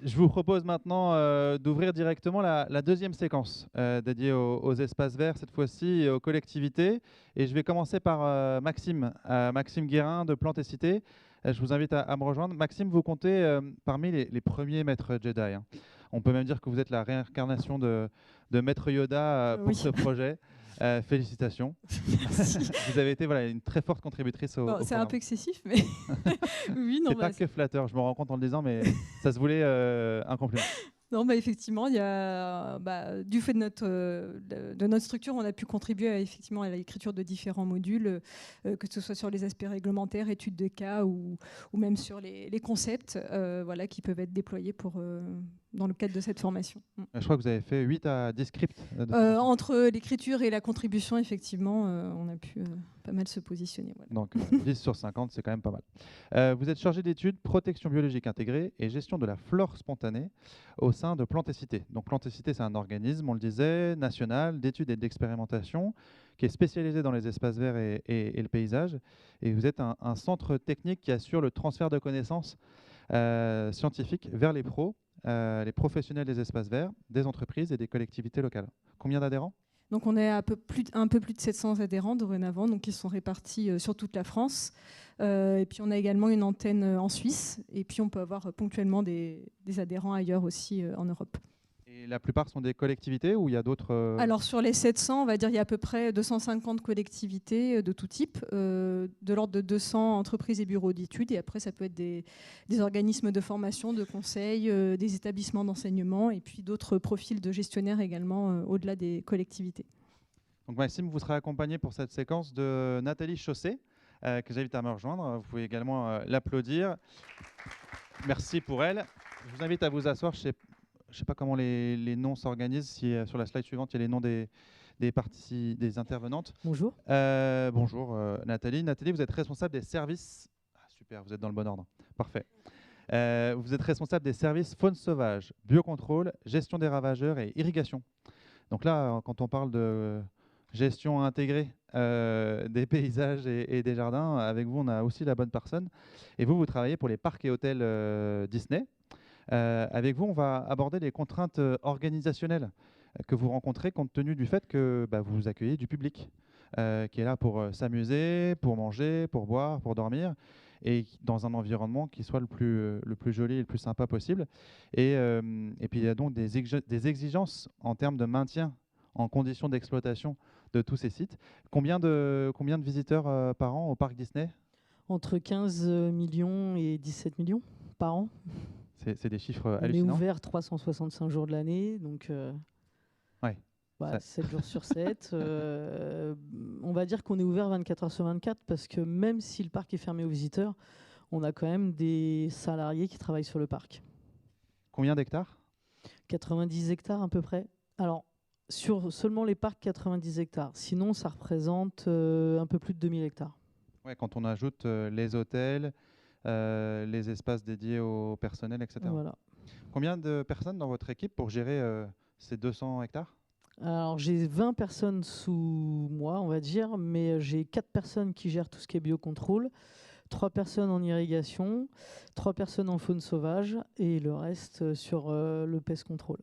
Je vous propose maintenant d'ouvrir directement la deuxième séquence dédiée aux espaces verts, cette fois-ci, et aux collectivités. Et je vais commencer par Maxime Guérin de Plantes et Cités. Je vous invite à me rejoindre. Maxime, vous comptez parmi les premiers maîtres Jedi, hein. On peut même dire que vous êtes la réincarnation de Maître Yoda pour Oui. ce projet. Félicitations. Merci. Vous avez été une très forte contributrice au Bon, c'est un programme. peu excessif, mais oui, non, C'est pas que flatteur, je me rends compte en le disant, mais ça se voulait un compliment. non, effectivement, il y a, du fait de notre structure, on a pu contribuer effectivement à l'écriture de différents modules, que ce soit sur les aspects réglementaires, études de cas ou même sur les concepts qui peuvent être déployés dans le cadre de cette formation. Je crois que vous avez fait 8 à 10 scripts. Entre l'écriture et la contribution, effectivement, on a pu pas mal se positionner. Voilà. Donc 10 sur 50, c'est quand même pas mal. Vous êtes chargé d'études, protection biologique intégrée et gestion de la flore spontanée au sein de Plantes et Cités. Donc Plantes et Cités, c'est un organisme, on le disait, national d'études et d'expérimentation qui est spécialisé dans les espaces verts et le paysage. Et vous êtes un centre technique qui assure le transfert de connaissances scientifiques vers les pros, les professionnels des espaces verts, des entreprises et des collectivités locales. Combien d'adhérents ? Donc on est un peu plus de 700 adhérents dorénavant, donc ils sont répartis sur toute la France. Et puis on a également une antenne en Suisse. Et puis on peut avoir ponctuellement des adhérents ailleurs aussi en Europe. Et la plupart sont des collectivités ou il y a d'autres Alors sur les 700, on va dire il y a à peu près 250 collectivités de tout type, de l'ordre de 200 entreprises et bureaux d'études. Et après, ça peut être des organismes de formation, de conseil, des établissements d'enseignement et puis d'autres profils de gestionnaires également au-delà des collectivités. Donc Maxime, vous serez accompagné pour cette séquence de Nathalie Chausset, que j'invite à me rejoindre. Vous pouvez également l'applaudir. Merci pour elle. Je vous invite à vous asseoir. Je ne sais pas comment les noms s'organisent. Si sur la slide suivante, il y a les noms des intervenantes. Bonjour. Bonjour Nathalie. Nathalie, vous êtes responsable des services. Ah, super, vous êtes dans le bon ordre. Parfait. Vous êtes responsable des services faune sauvage, biocontrôle, gestion des ravageurs et irrigation. Donc là, quand on parle de gestion intégrée des paysages et des jardins, avec vous, on a aussi la bonne personne. Et vous travaillez pour les parcs et hôtels Disney. Avec vous, on va aborder les contraintes organisationnelles que vous rencontrez compte tenu du fait que vous accueillez du public qui est là pour s'amuser, pour manger, pour boire, pour dormir, et dans un environnement qui soit le plus joli et le plus sympa possible. Et puis il y a donc des exigences en termes de maintien en conditions d'exploitation de tous ces sites. Combien de visiteurs par an au parc Disney ? Entre 15 millions et 17 millions par an. C'est des chiffres On hallucinants. est ouvert 365 jours de l'année, donc 7 jours sur 7. On va dire qu'on est ouvert 24 heures sur 24 parce que même si le parc est fermé aux visiteurs, on a quand même des salariés qui travaillent sur le parc. Combien d'hectares ? 90 hectares à peu près. Alors, sur seulement les parcs, 90 hectares. Sinon, ça représente un peu plus de 2000 hectares. Ouais, quand on ajoute les hôtels, les espaces dédiés au personnel, etc. Voilà. Combien de personnes dans votre équipe pour gérer ces 200 hectares ? Alors, j'ai 20 personnes sous moi, on va dire, mais j'ai 4 personnes qui gèrent tout ce qui est biocontrôle, 3 personnes en irrigation, 3 personnes en faune sauvage et le reste sur le pest control.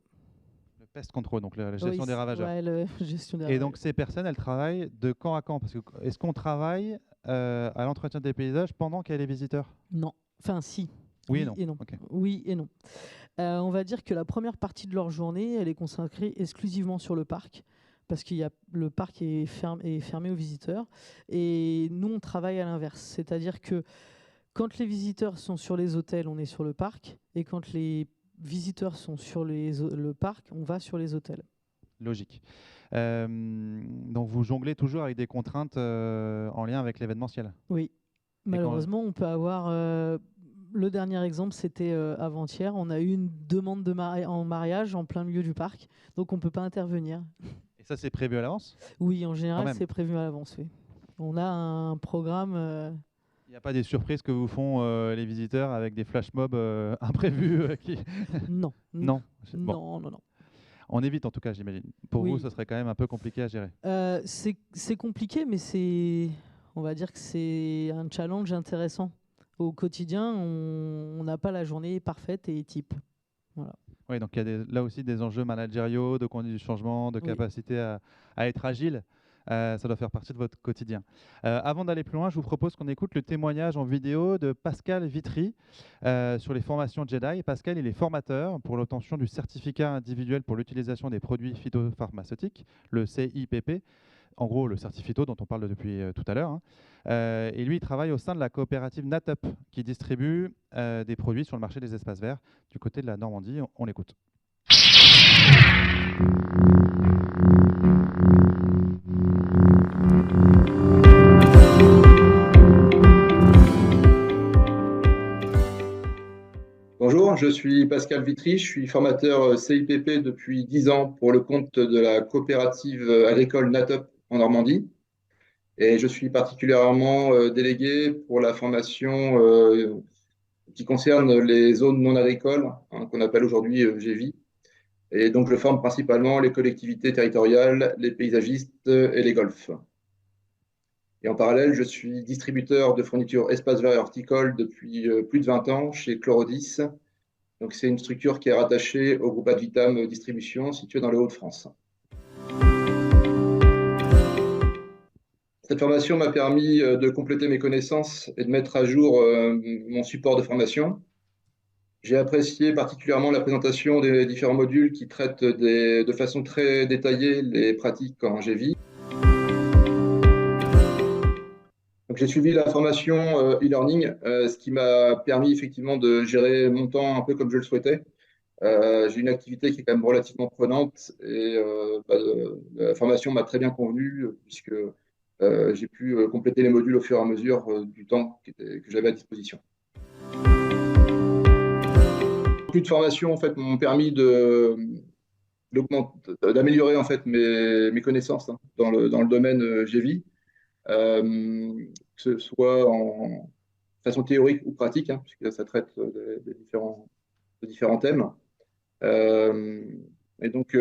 Le pest control, donc la gestion des ravageurs. Ouais, la gestion des Et ravageurs. donc ces personnes, elles travaillent de camp à camp parce que est-ce qu'on travaille à l'entretien des paysages pendant qu'il y a les visiteurs ? Non. Enfin, si. Oui et non. Okay. Oui et non. On va dire que la première partie de leur journée, elle est consacrée exclusivement sur le parc, parce que le parc est fermé aux visiteurs. Et nous, on travaille à l'inverse. C'est-à-dire que quand les visiteurs sont sur les hôtels, on est sur le parc. Et quand les visiteurs sont sur le parc, on va sur les hôtels. Logique. Donc vous jonglez toujours avec des contraintes en lien avec l'événementiel. Oui. Malheureusement, on peut avoir... le dernier exemple, c'était avant-hier. On a eu une demande en mariage en plein milieu du parc. Donc, on ne peut pas intervenir. Et ça, c'est prévu à l'avance ? Oui, en général, c'est prévu à l'avance. Oui. On a un programme... Il n'y a pas des surprises que vous font les visiteurs avec des flash mobs imprévus Non. Non. Non. On évite en tout cas, j'imagine. Pour Oui. vous, ce serait quand même un peu compliqué à gérer. C'est compliqué, mais on va dire que c'est un challenge intéressant. Au quotidien, on n'a pas la journée parfaite et type. Voilà. Oui, donc il y a là aussi des enjeux managériaux, de conduite du changement, de Oui. capacité à être agile. Ça doit faire partie de votre quotidien. Avant d'aller plus loin, je vous propose qu'on écoute le témoignage en vidéo de Pascal Vitry sur les formations Jedi. Pascal, il est formateur pour l'obtention du certificat individuel pour l'utilisation des produits phytopharmaceutiques, le CIPP. En gros, le certificato dont on parle depuis tout à l'heure. Hein. Et lui, il travaille au sein de la coopérative NatUp, qui distribue des produits sur le marché des espaces verts du côté de la Normandie. On l'écoute. Bonjour, je suis Pascal Vitry, je suis formateur CIPP depuis 10 ans pour le compte de la coopérative agricole NatUp en Normandie. Et je suis particulièrement délégué pour la formation qui concerne les zones non agricoles, hein, qu'on appelle aujourd'hui GEVI. Et donc, je forme principalement les collectivités territoriales, les paysagistes et les golfs. Et en parallèle, je suis distributeur de fournitures espaces verts et horticoles depuis plus de 20 ans chez Chlorodis. Donc, c'est une structure qui est rattachée au groupe Advitam Distribution, situé dans les Hauts-de-France. Cette formation m'a permis de compléter mes connaissances et de mettre à jour mon support de formation. J'ai apprécié particulièrement la présentation des différents modules qui traitent de façon très détaillée les pratiques en GEVI. Donc, j'ai suivi la formation e-learning, ce qui m'a permis effectivement de gérer mon temps un peu comme je le souhaitais. J'ai une activité qui est quand même relativement prenante et la formation m'a très bien convenu puisque j'ai pu compléter les modules au fur et à mesure du temps que j'avais à disposition. Plus de formations en fait, m'ont permis d'améliorer en fait, mes connaissances hein, dans le domaine GEVI, que ce soit en façon théorique ou pratique, hein, puisque ça traite de différents thèmes. Et donc,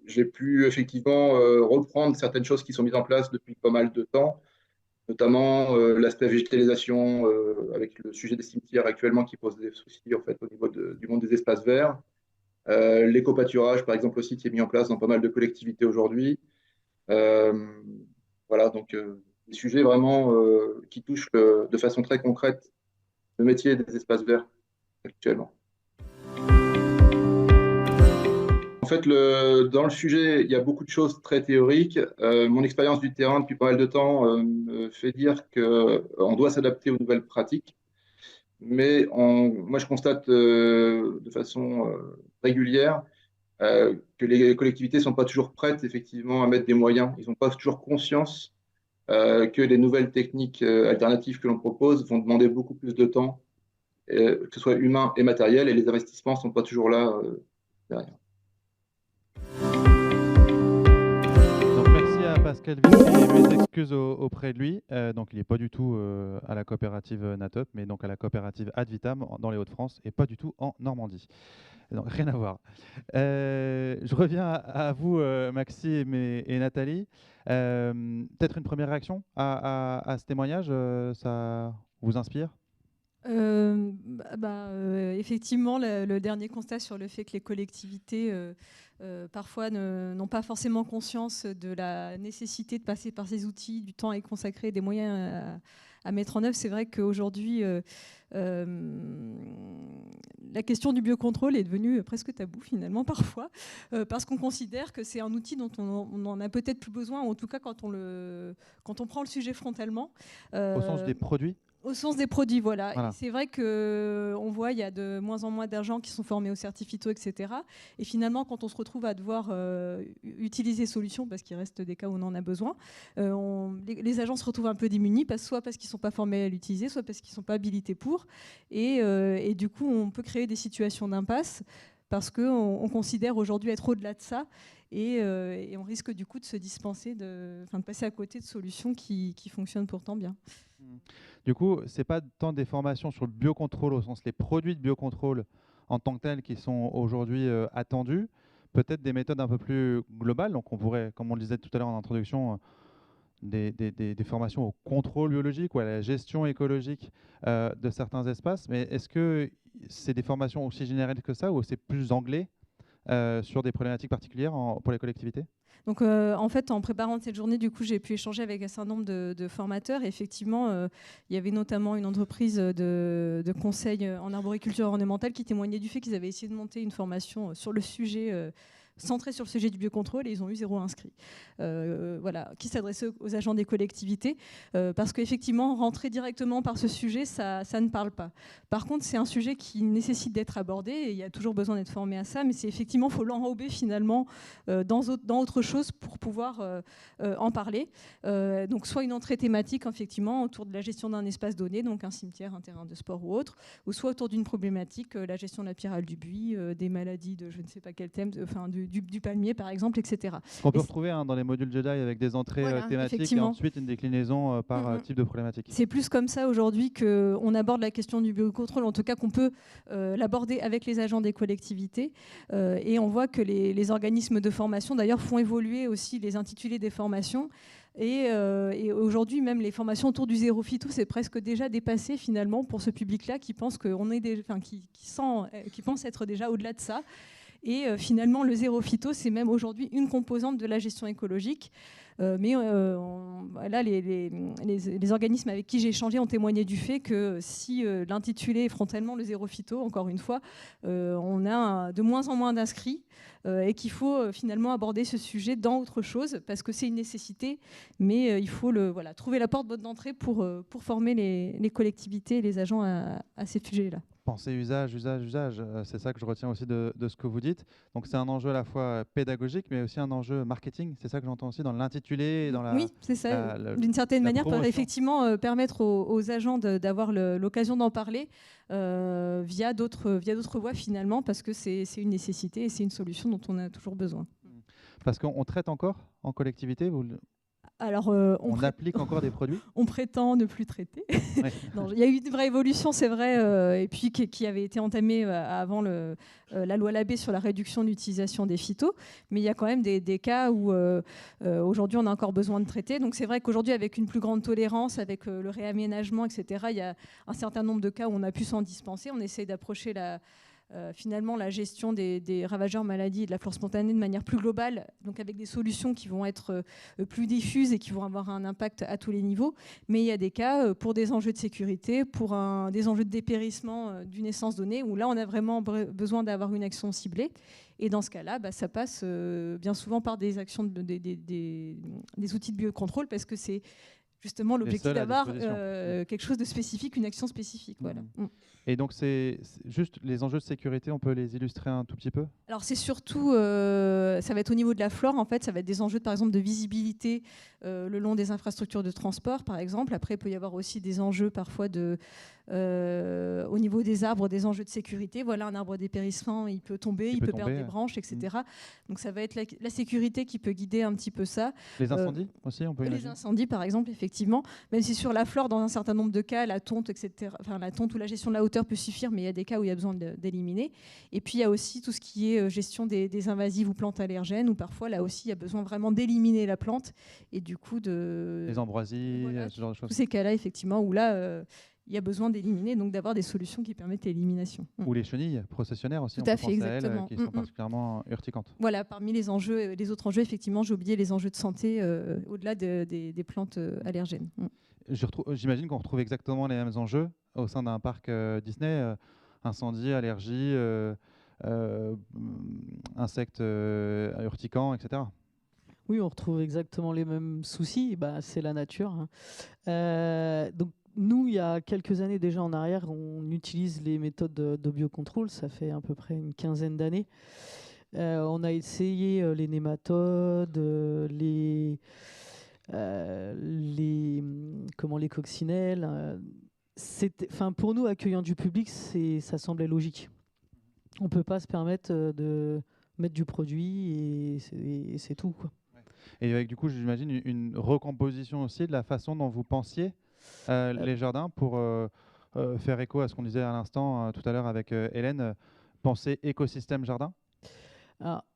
j'ai pu effectivement reprendre certaines choses qui sont mises en place depuis pas mal de temps, notamment l'aspect végétalisation avec le sujet des cimetières actuellement qui pose des soucis en fait, au niveau du monde des espaces verts. L'éco-pâturage, par exemple, aussi, qui est mis en place dans pas mal de collectivités aujourd'hui. Voilà, donc des sujets vraiment qui touchent de façon très concrète le métier des espaces verts actuellement. En fait, dans le sujet, il y a beaucoup de choses très théoriques. Mon expérience du terrain depuis pas mal de temps me fait dire qu'on doit s'adapter aux nouvelles pratiques. Mais moi, je constate de façon régulière que les collectivités ne sont pas toujours prêtes effectivement à mettre des moyens. Ils n'ont pas toujours conscience que les nouvelles techniques alternatives que l'on propose vont demander beaucoup plus de temps, que ce soit humain et matériel, et les investissements ne sont pas toujours là derrière. Donc merci à Pascal Vitry et mes excuses auprès de lui. Donc il n'est pas du tout à la coopérative NatUp, mais donc à la coopérative Advitam dans les Hauts-de-France et pas du tout en Normandie. Donc rien à voir. Je reviens à vous, Maxime et Nathalie. Peut-être une première réaction à ce témoignage, ça vous inspire? Effectivement, le dernier constat sur le fait que les collectivités parfois n'ont pas forcément conscience de la nécessité de passer par ces outils, du temps à y consacrer, des moyens à mettre en œuvre. C'est vrai qu'aujourd'hui, la question du biocontrôle est devenue presque tabou finalement parfois, parce qu'on considère que c'est un outil dont on en a peut-être plus besoin, ou en tout cas quand on prend le sujet frontalement. Au sens des produits? Au sens des produits, voilà. C'est vrai qu'on voit il y a de moins en moins d'agents qui sont formés au certificato, etc. Et finalement, quand on se retrouve à devoir utiliser solutions, parce qu'il reste des cas où on en a besoin, les agents se retrouvent un peu démunis, soit parce qu'ils ne sont pas formés à l'utiliser, soit parce qu'ils ne sont pas habilités pour. Et du coup, on peut créer des situations d'impasse parce qu'on considère aujourd'hui être au-delà de ça. Et on risque du coup de se dispenser, de passer à côté de solutions qui fonctionnent pourtant bien. Du coup, ce n'est pas tant des formations sur le biocontrôle, au sens les produits de biocontrôle en tant que tels qui sont aujourd'hui attendus. peut-être des méthodes un peu plus globales. Donc on pourrait, comme on le disait tout à l'heure en introduction, des formations au contrôle biologique ou à la gestion écologique de certains espaces. Mais est-ce que c'est des formations aussi générales que ça ou c'est plus anglais sur des problématiques particulières pour les collectivités? Donc, en fait, en préparant cette journée, du coup, j'ai pu échanger avec un certain nombre de formateurs. Et effectivement, il y avait notamment une entreprise de conseil en arboriculture ornementale qui témoignait du fait qu'ils avaient essayé de monter une formation sur le sujet centré sur le sujet du biocontrôle et ils ont eu 0 inscrit. Voilà, qui s'adressait aux agents des collectivités parce qu'effectivement, rentrer directement par ce sujet, ça ne parle pas. Par contre, c'est un sujet qui nécessite d'être abordé et il y a toujours besoin d'être formé à ça, mais c'est effectivement, il faut l'enrober finalement dans autre chose pour pouvoir en parler. Donc, soit une entrée thématique, effectivement, autour de la gestion d'un espace donné, donc un cimetière, un terrain de sport ou autre, ou soit autour d'une problématique, la gestion de la pyrale du buis, des maladies de je ne sais pas quel thème, enfin du palmier par exemple, etc. Qu'on peut retrouver dans les modules Jedi avec des entrées thématiques et ensuite une déclinaison par type de problématique. C'est plus comme ça aujourd'hui qu'on aborde la question du biocontrôle, en tout cas qu'on peut l'aborder avec les agents des collectivités. Et on voit que les organismes de formation d'ailleurs font évoluer aussi les intitulés des formations. Et aujourd'hui, même les formations autour du zéro phyto, c'est presque déjà dépassé finalement pour ce public-là qui pense qu'on est qui pense être déjà au-delà de ça. Et finalement, le zéro phyto, c'est même aujourd'hui une composante de la gestion écologique. Mais là, les organismes avec qui j'ai échangé ont témoigné du fait que si l'intitulé est frontalement le zéro phyto, encore une fois, on a de moins en moins d'inscrits et qu'il faut finalement aborder ce sujet dans autre chose parce que c'est une nécessité, mais il faut trouver la porte d'entrée pour former les collectivités et les agents à ces sujets-là. Penser usage, c'est ça que je retiens aussi de ce que vous dites. Donc c'est un enjeu à la fois pédagogique, mais aussi un enjeu marketing. C'est ça que j'entends aussi dans l'intitulé, dans la. Oui, c'est ça. D'une certaine manière, peut effectivement permettre aux agents d'avoir l'occasion d'en parler via d'autres voies finalement, parce que c'est une nécessité et c'est une solution dont on a toujours besoin. Parce qu'on traite encore en collectivité Alors, on applique encore des produits. On prétend ne plus traiter. Ouais. Il y a eu une vraie évolution, c'est vrai, et puis qui avait été entamée avant la loi Labbé sur la réduction de l'utilisation des phytos. Mais il y a quand même des cas où aujourd'hui on a encore besoin de traiter. Donc c'est vrai qu'aujourd'hui, avec une plus grande tolérance, avec le réaménagement, etc., il y a un certain nombre de cas où on a pu s'en dispenser. On essaie d'approcher finalement la gestion des ravageurs maladies et de la flore spontanée de manière plus globale, donc avec des solutions qui vont être plus diffuses et qui vont avoir un impact à tous les niveaux. Mais il y a des cas pour des enjeux de sécurité, pour des enjeux de dépérissement d'une essence donnée, où là on a vraiment besoin d'avoir une action ciblée. Et dans ce cas-là, ça passe bien souvent par des actions, des outils de biocontrôle, parce que c'est justement l'objectif d'avoir quelque chose de spécifique, une action spécifique. Voilà. Et donc, c'est juste les enjeux de sécurité, on peut les illustrer un tout petit peu? Alors, c'est surtout, ça va être au niveau de la flore, en fait, ça va être des enjeux, par exemple, de visibilité le long des infrastructures de transport, par exemple. Après, il peut y avoir aussi des enjeux parfois au niveau des arbres, des enjeux de sécurité. Voilà, un arbre dépérissement, il peut tomber, il peut perdre des branches, etc. Donc, ça va être la sécurité qui peut guider un petit peu ça. Les incendies aussi, on peut imaginer. Les incendies, par exemple, effectivement. Même si sur la flore, dans un certain nombre de cas, la tonte, etc., enfin, la tonte ou la gestion de la hauteur peut suffire, mais il y a des cas où il y a besoin d'éliminer. Et puis, il y a aussi tout ce qui est gestion des invasives ou plantes allergènes, où parfois, là aussi, il y a besoin vraiment d'éliminer la plante. Et du coup, les ambroisies, ce genre de choses. Tous ces cas-là, effectivement, où là, il y a besoin d'éliminer, donc d'avoir des solutions qui permettent l'élimination. Ou les chenilles processionnaires aussi, tout à fait, exactement. Qui sont particulièrement urticantes. Voilà, parmi les autres enjeux, effectivement, j'ai oublié les enjeux de santé au-delà des plantes allergènes. J'imagine qu'on retrouve exactement les mêmes enjeux au sein d'un parc Disney, incendie, allergie, insectes urticants, etc. Oui, on retrouve exactement les mêmes soucis. C'est la nature. Donc, nous, il y a quelques années déjà en arrière, on utilise les méthodes de biocontrôle. Ça fait à peu près une quinzaine d'années. On a essayé les nématodes, les coccinelles. Pour nous, accueillant du public, ça semblait logique. On ne peut pas se permettre de mettre du produit et c'est tout, quoi. Et avec, du coup, j'imagine une recomposition aussi de la façon dont vous pensiez les jardins pour faire écho à ce qu'on disait à l'instant tout à l'heure avec Hélène, penser écosystème jardin.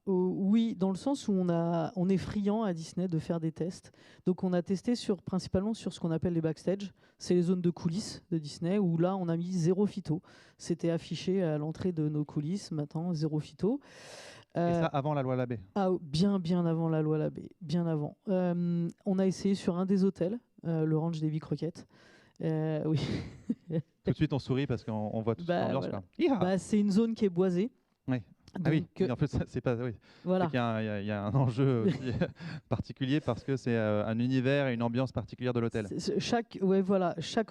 Oui, dans le sens où on est friand à Disney de faire des tests. Donc on a testé principalement sur ce qu'on appelle les backstage. C'est les zones de coulisses de Disney où là on a mis 0 phyto. C'était affiché à l'entrée de nos coulisses, maintenant 0 phyto. Et ça avant la loi Labbé. Bien avant la loi Labbé, bien avant. On a essayé sur un des hôtels, le ranch des Croquettes. Oui. Tout de suite on sourit parce qu'on voit toute l'ambiance. Voilà. C'est une zone qui est boisée. Oui. En fait, c'est pas. Oui. Voilà. Il y a un enjeu aussi particulier parce que c'est un univers et une ambiance particulière de l'hôtel. Chaque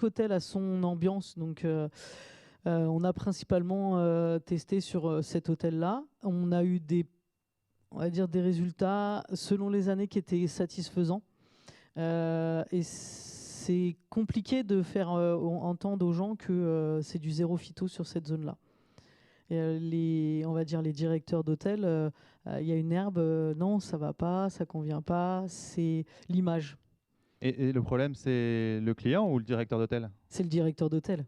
hôtel a son ambiance. Donc, on a principalement testé sur cet hôtel-là. On a eu des résultats selon les années qui étaient satisfaisants. Et c'est compliqué de faire entendre aux gens que c'est du 0 phyto sur cette zone-là. On va dire les directeurs d'hôtel, il y a une herbe, non, ça va pas, ça convient pas, c'est l'image. Et le problème, c'est le client ou le directeur d'hôtel? C'est le directeur d'hôtel.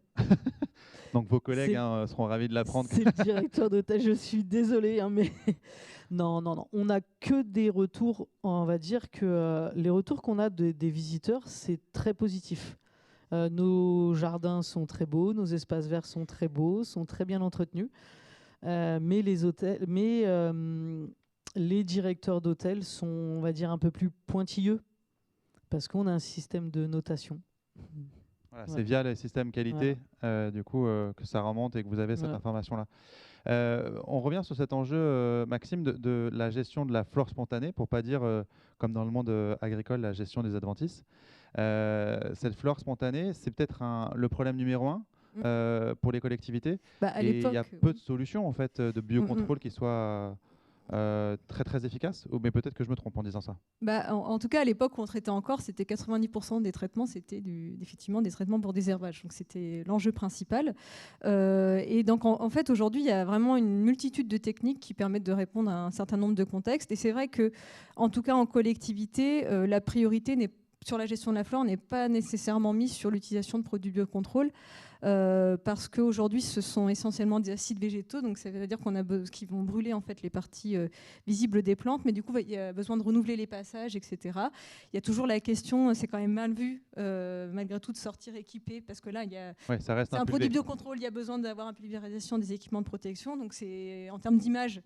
Donc vos collègues seront ravis de l'apprendre. C'est le directeur d'hôtel, je suis désolé, mais non. On n'a que des retours, on va dire que les retours qu'on a des visiteurs, c'est très positif. Nos jardins sont très beaux, nos espaces verts sont très beaux, sont très bien entretenus. Mais les directeurs d'hôtels sont, on va dire, un peu plus pointilleux parce qu'on a un système de notation. Voilà, c'est via les systèmes qualité du coup, que ça remonte et que vous avez cette information-là. On revient sur cet enjeu, Maxime, de la gestion de la flore spontanée, pour ne pas dire, comme dans le monde agricole, la gestion des adventices. Cette flore spontanée, c'est peut-être le problème numéro 1 pour les collectivités. Et il y a peu de solutions en fait, de biocontrôle qui soient très très efficaces. Mais peut-être que je me trompe en disant ça. En tout cas, à l'époque où on traitait encore, c'était 90% des traitements, c'était effectivement des traitements pour désherbage. Donc c'était l'enjeu principal. Et donc en fait, aujourd'hui, il y a vraiment une multitude de techniques qui permettent de répondre à un certain nombre de contextes. Et c'est vrai que, en tout cas en collectivité, la priorité sur la gestion de la flore n'est pas nécessairement mise sur l'utilisation de produits biocontrôle. Parce qu'aujourd'hui, ce sont essentiellement des acides végétaux, donc ça veut dire qu'ils vont brûler en fait les parties visibles des plantes, mais du coup, il y a besoin de renouveler les passages, etc. Il y a toujours la question, c'est quand même mal vu, malgré tout, de sortir équipé, parce que là, c'est un produit biocontrôle, il y a besoin d'avoir une pulvérisation des équipements de protection, donc en termes d'image,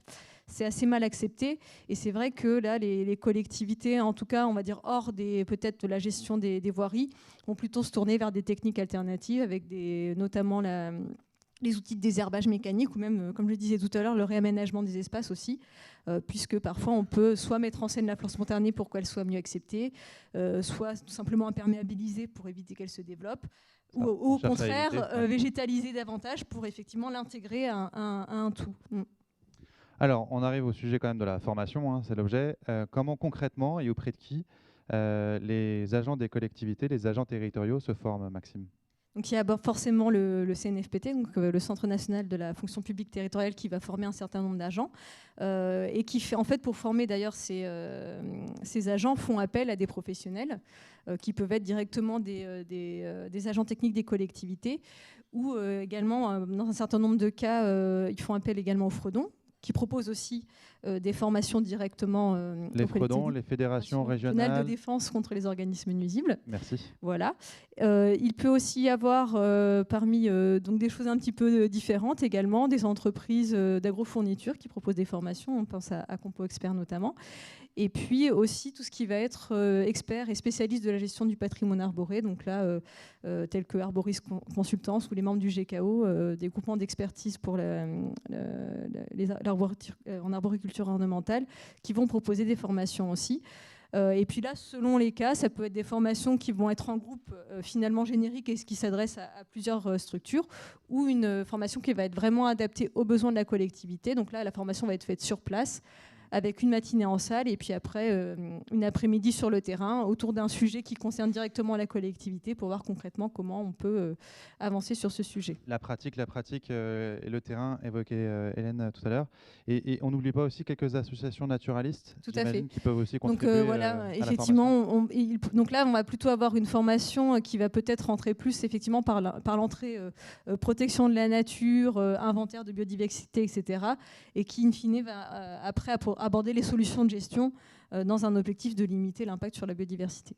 c'est assez mal accepté. Et c'est vrai que là, les collectivités, en tout cas, on va dire hors peut-être de la gestion des voiries, vont plutôt se tourner vers des techniques alternatives avec notamment les outils de désherbage mécanique ou même, comme je le disais tout à l'heure, le réaménagement des espaces aussi, puisque parfois on peut soit mettre en scène la flore spontanée pour qu'elle soit mieux acceptée, soit tout simplement imperméabiliser pour éviter qu'elle se développe, ou au contraire végétaliser davantage pour effectivement l'intégrer à un tout. Alors, on arrive au sujet quand même de la formation, c'est l'objet. Comment concrètement et auprès de qui les agents des collectivités, les agents territoriaux se forment, Maxime? Donc il y a forcément le CNFPT, donc le Centre national de la fonction publique territoriale, qui va former un certain nombre d'agents et qui fait, en fait, pour former d'ailleurs ces agents, font appel à des professionnels qui peuvent être directement des agents techniques des collectivités ou également, dans un certain nombre de cas, ils font appel également aux FREDON, qui proposent aussi des formations directement les FREDON, les fédérations régionales de défense contre les organismes nuisibles. Merci. Voilà. Il peut aussi y avoir parmi donc des choses un petit peu différentes également, des entreprises d'agrofourniture qui proposent des formations, on pense à Compo Expert notamment. Et puis aussi tout ce qui va être expert et spécialiste de la gestion du patrimoine arboré, donc là, tel que Arboris Consultance ou les membres du GKO, des groupements d'expertise pour en arboriculture ornementale, qui vont proposer des formations aussi. Et puis là, selon les cas, ça peut être des formations qui vont être en groupe finalement générique et qui s'adressent à plusieurs structures, ou une formation qui va être vraiment adaptée aux besoins de la collectivité. Donc là, la formation va être faite sur place, avec une matinée en salle et puis après une après-midi sur le terrain autour d'un sujet qui concerne directement la collectivité pour voir concrètement comment on peut avancer sur ce sujet. La pratique et le terrain évoqué Hélène tout à l'heure. Et on n'oublie pas aussi quelques associations naturalistes Tout à fait. qui peuvent aussi contribuer Donc voilà, à la effectivement, donc là, on va plutôt avoir une formation qui va peut-être rentrer plus effectivement par l'entrée protection de la nature, inventaire de biodiversité, etc. Et qui, in fine, va après aborder les solutions de gestion dans un objectif de limiter l'impact sur la biodiversité.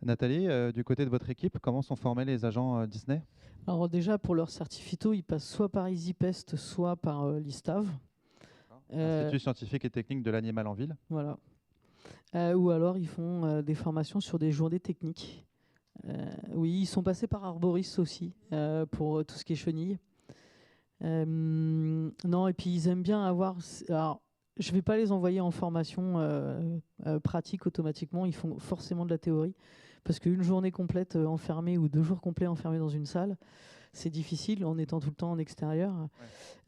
Nathalie, du côté de votre équipe, comment sont formés les agents Disney ? Alors déjà, pour leur certificat, ils passent soit par EasyPest, soit par l'ISTAV. Institut scientifique et technique de l'animal en ville. Voilà. Ou alors, ils font des formations sur des journées techniques. Oui, ils sont passés par Arboris aussi, pour tout ce qui est chenilles. Non, et puis ils aiment bien avoir... Alors, je ne vais pas les envoyer en formation pratique automatiquement, ils font forcément de la théorie. Parce qu'une journée complète enfermée ou 2 jours complets enfermés dans une salle, c'est difficile en étant tout le temps en extérieur.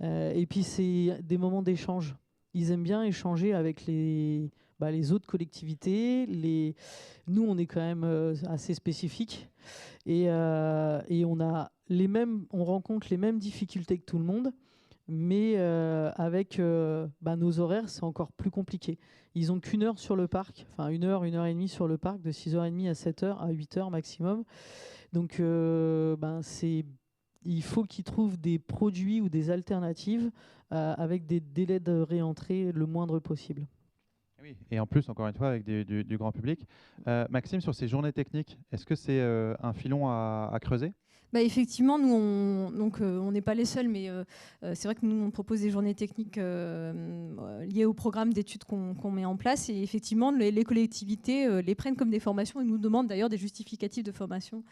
Ouais. Et puis, c'est des moments d'échange. Ils aiment bien échanger avec les autres collectivités. Nous, on est quand même assez spécifique. Et on rencontre les mêmes difficultés que tout le monde. Mais avec nos horaires, c'est encore plus compliqué. Ils n'ont qu'1 heure sur le parc, enfin 1 heure, 1 heure et demie sur le parc, de 6h30 à 7h, à 8h maximum. Donc il faut qu'ils trouvent des produits ou des alternatives avec des délais de réentrée le moindre possible. Oui, et en plus, encore une fois, avec du grand public. Maxime, sur ces journées techniques, est-ce que c'est un filon à creuser ? Effectivement, nous, on n'est pas les seuls, mais c'est vrai que nous, on propose des journées techniques liées au programme d'études qu'on met en place. Et effectivement, les collectivités les prennent comme des formations et nous demandent d'ailleurs des justificatifs de formation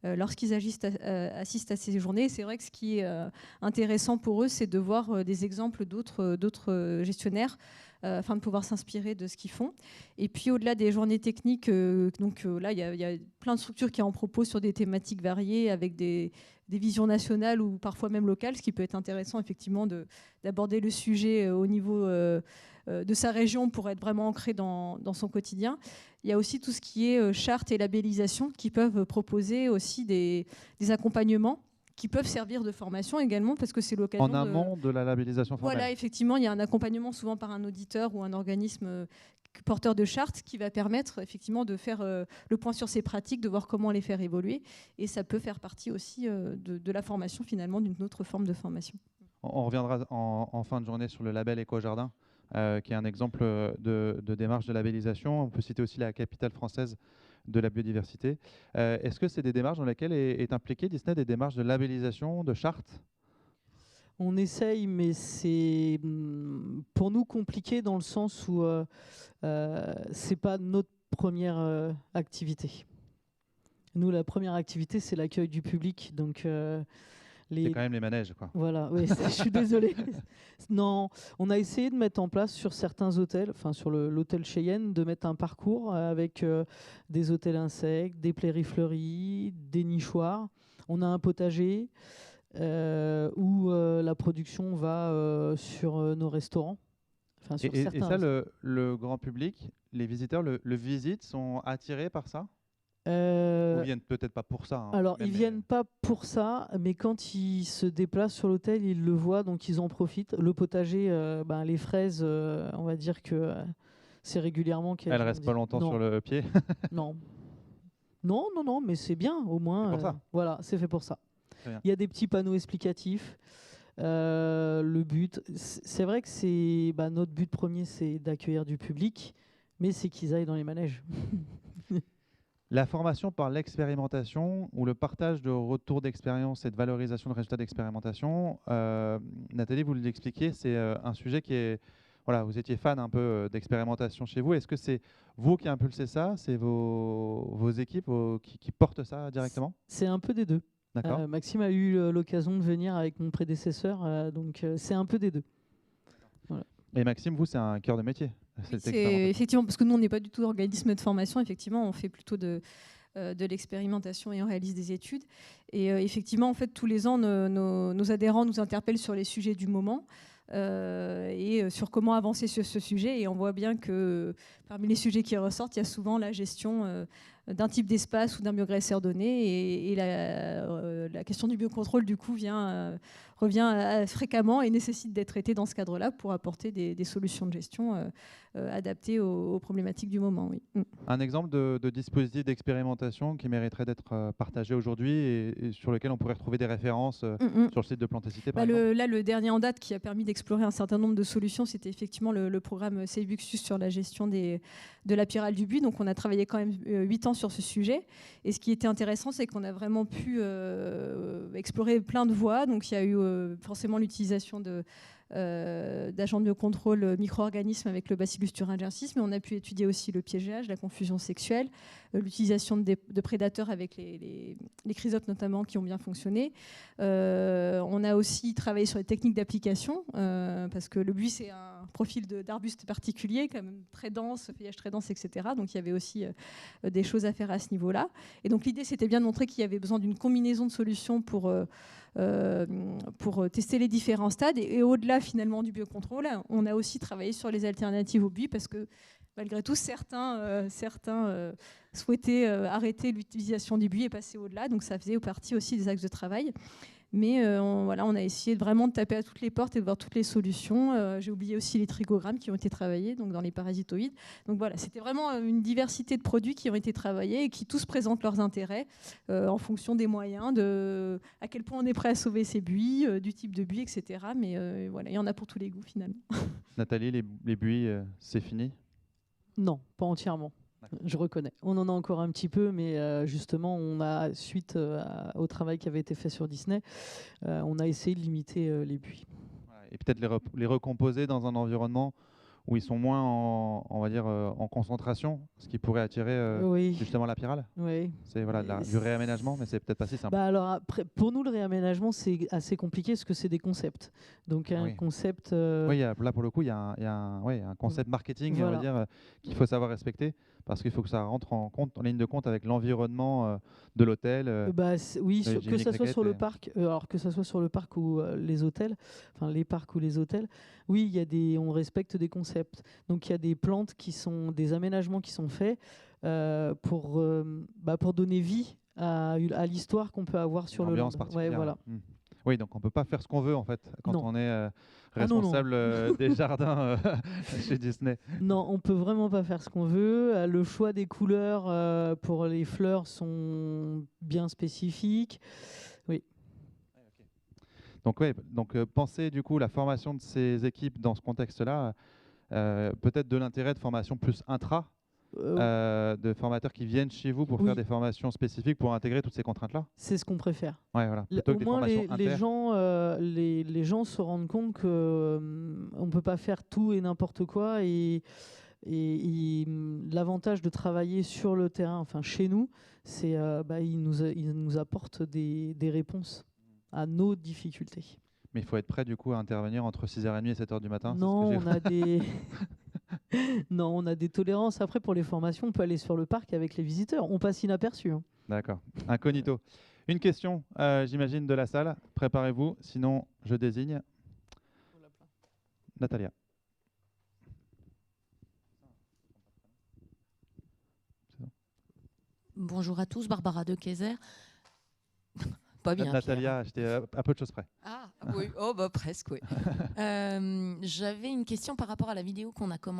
lorsqu'ils assistent à ces journées. Et c'est vrai que ce qui est intéressant pour eux, c'est de voir des exemples d'autres gestionnaires afin de pouvoir s'inspirer de ce qu'ils font. Et puis au-delà des journées techniques, là, il y a plein de structures qui en proposent sur des thématiques variées avec des visions nationales ou parfois même locales, ce qui peut être intéressant effectivement d'aborder le sujet au niveau de sa région pour être vraiment ancré dans son quotidien. Il y a aussi tout ce qui est charte et labellisation qui peuvent proposer aussi des accompagnements qui peuvent servir de formation également, parce que c'est l'occasion en amont de la labellisation formelle. Voilà, effectivement, il y a un accompagnement souvent par un auditeur ou un organisme porteur de charte qui va permettre effectivement de faire le point sur ces pratiques, de voir comment les faire évoluer, et ça peut faire partie aussi de la formation finalement, d'une autre forme de formation. On reviendra en fin de journée sur le label Éco-Jardin, qui est un exemple de démarche de labellisation. On peut citer aussi la capitale française de la biodiversité. Est-ce que c'est des démarches dans lesquelles est impliqué Disney, des démarches de labellisation, de charte ? On essaye, mais c'est pour nous compliqué dans le sens où c'est pas notre première activité. Nous, la première activité, c'est l'accueil du public. Donc, c'est quand même les manèges, quoi. Voilà, oui, je suis désolée. Non, on a essayé de mettre en place sur certains hôtels, enfin sur l'hôtel Cheyenne, de mettre un parcours avec des hôtels insectes, des plérifleuries, des nichoirs. On a un potager où la production va sur nos restaurants. Enfin, sur et ça, le grand public, les visiteurs le visitent, sont attirés par ça ? Ils viennent peut-être pas pour ça. Alors, ils viennent pas pour ça, mais quand ils se déplacent sur l'hôtel, ils le voient, donc ils en profitent. Le potager, les fraises, on va dire que c'est régulièrement... Elles restent pas longtemps sur le pied. Non, mais c'est bien, au moins. C'est pour ça. Voilà, c'est fait pour ça. Il y a des petits panneaux explicatifs. Le but, c'est vrai que c'est notre but premier, c'est d'accueillir du public, mais c'est qu'ils aillent dans les manèges. La formation par l'expérimentation ou le partage de retours d'expérience et de valorisation de résultats d'expérimentation, Nathalie, vous l'expliquiez, c'est un sujet qui est... Voilà, vous étiez fan un peu d'expérimentation chez vous. Est-ce que c'est vous qui impulsez ça ? C'est vos équipes qui portent ça directement ? C'est un peu des deux. D'accord. Maxime a eu l'occasion de venir avec mon prédécesseur, donc c'est un peu des deux. Voilà. Et Maxime, vous, c'est un cœur de métier. C'est effectivement, parce que nous, on n'est pas du tout organisme de formation. Effectivement, on fait plutôt de l'expérimentation et on réalise des études. Et effectivement, en fait, tous les ans, nos adhérents nous interpellent sur les sujets du moment. et sur comment avancer sur ce sujet. Et on voit bien que parmi les sujets qui ressortent, il y a souvent la gestion d'un type d'espace ou d'un bioagresseur donné. Et la question du biocontrôle, du coup, revient fréquemment et nécessite d'être traitée dans ce cadre-là pour apporter des solutions de gestion adaptées aux problématiques du moment. Oui. Un exemple de dispositif d'expérimentation qui mériterait d'être partagé aujourd'hui et sur lequel on pourrait retrouver des références sur le site de Plantécité, par exemple. Là, le dernier en date qui a permis d'explorer un certain nombre de solutions, c'était effectivement le programme Seibuxus sur la gestion de la pyrale du buis. Donc on a travaillé quand même 8 ans sur ce sujet. Et ce qui était intéressant, c'est qu'on a vraiment pu explorer plein de voies. Donc il y a eu forcément l'utilisation d'agents de biocontrôle micro-organismes avec le Bacillus thuringiensis, mais on a pu étudier aussi le piégeage, la confusion sexuelle, l'utilisation de prédateurs avec les chrysopes notamment qui ont bien fonctionné. On a aussi travaillé sur les techniques d'application, parce que le buis c'est un profil d'arbuste particulier, quand même très dense, feuillage très dense, etc. Donc il y avait aussi des choses à faire à ce niveau-là. Et donc l'idée c'était bien de montrer qu'il y avait besoin d'une combinaison de solutions pour tester les différents stades. Et au-delà finalement du biocontrôle, on a aussi travaillé sur les alternatives au buis parce que malgré tout, certains souhaitaient arrêter l'utilisation du buis et passer au-delà. Donc ça faisait partie aussi des axes de travail. Mais on a essayé vraiment de taper à toutes les portes et de voir toutes les solutions. J'ai oublié aussi les trigogrammes qui ont été travaillés donc dans les parasitoïdes. Donc voilà, c'était vraiment une diversité de produits qui ont été travaillés et qui tous présentent leurs intérêts en fonction des moyens, à quel point on est prêt à sauver ces buis, du type de buis, etc. Mais voilà, il y en a pour tous les goûts finalement. Nathalie, les buis, c'est fini? Non, pas entièrement. Je reconnais. On en a encore un petit peu, mais justement, suite au travail qui avait été fait sur Disney, on a essayé de limiter les buis. Et peut-être les recomposer dans un environnement où ils sont moins on va dire, en concentration, ce qui pourrait attirer Oui. justement la pyrale. Oui. C'est du réaménagement, mais c'est peut-être pas si simple. Alors après, pour nous, le réaménagement, c'est assez compliqué parce que c'est des concepts. Donc un concept... Oui, là pour le coup, il y a un concept marketing, on va dire, qu'il faut savoir respecter. Parce qu'il faut que ça rentre en ligne de compte avec l'environnement de l'hôtel. Oui, que ça soit sur le parc, alors que ça soit sur le parc ou les hôtels, enfin les parcs ou les hôtels. Oui, on respecte des concepts. Donc il y a des plantes des aménagements qui sont faits pour donner vie à l'histoire qu'on peut avoir sur le land. Ouais, voilà. Oui, donc on peut pas faire ce qu'on veut en fait quand on est responsable des jardins chez Disney. Non, on peut vraiment pas faire ce qu'on veut. Le choix des couleurs pour les fleurs sont bien spécifiques. Oui. Donc penser du coup la formation de ces équipes dans ce contexte-là, peut-être de l'intérêt de formation plus intra. De formateurs qui viennent chez vous pour faire des formations spécifiques pour intégrer toutes ces contraintes-là? C'est ce qu'on préfère. Ouais, voilà. Plutôt Au que moins, les gens se rendent compte qu'on ne peut pas faire tout et n'importe quoi. Et l'avantage de travailler sur le terrain, enfin chez nous, c'est il nous apporte des réponses à nos difficultés. Mais il faut être prêt du coup à intervenir entre 6h30 et 7h du matin? Non, on a des... Non, on a des tolérances. Après, pour les formations, on peut aller sur le parc avec les visiteurs. On passe inaperçu. Hein. D'accord. Incognito. Une question, j'imagine, de la salle. Préparez-vous, sinon je désigne. Natalia. Bonjour à tous, Barbara de Kayser. Pas bien. Natalia, j'étais à peu de choses près. Ah oui, presque, oui. J'avais une question par rapport à la vidéo qu'on a qu'on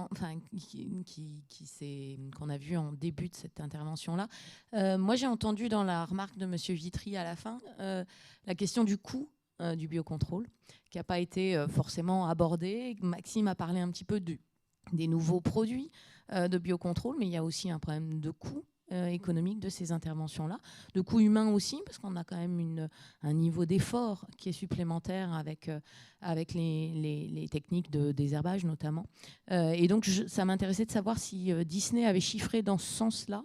a vue en début de cette intervention-là. Moi, j'ai entendu dans la remarque de Monsieur Vitry à la fin la question du coût du biocontrôle, qui n'a pas été forcément abordée. Maxime a parlé un petit peu des nouveaux produits de biocontrôle, mais il y a aussi un problème de coût économique de ces interventions-là, de coûts humains aussi, parce qu'on a quand même un niveau d'effort qui est supplémentaire avec les techniques de désherbage notamment. Et donc, ça m'intéressait de savoir si Disney avait chiffré dans ce sens-là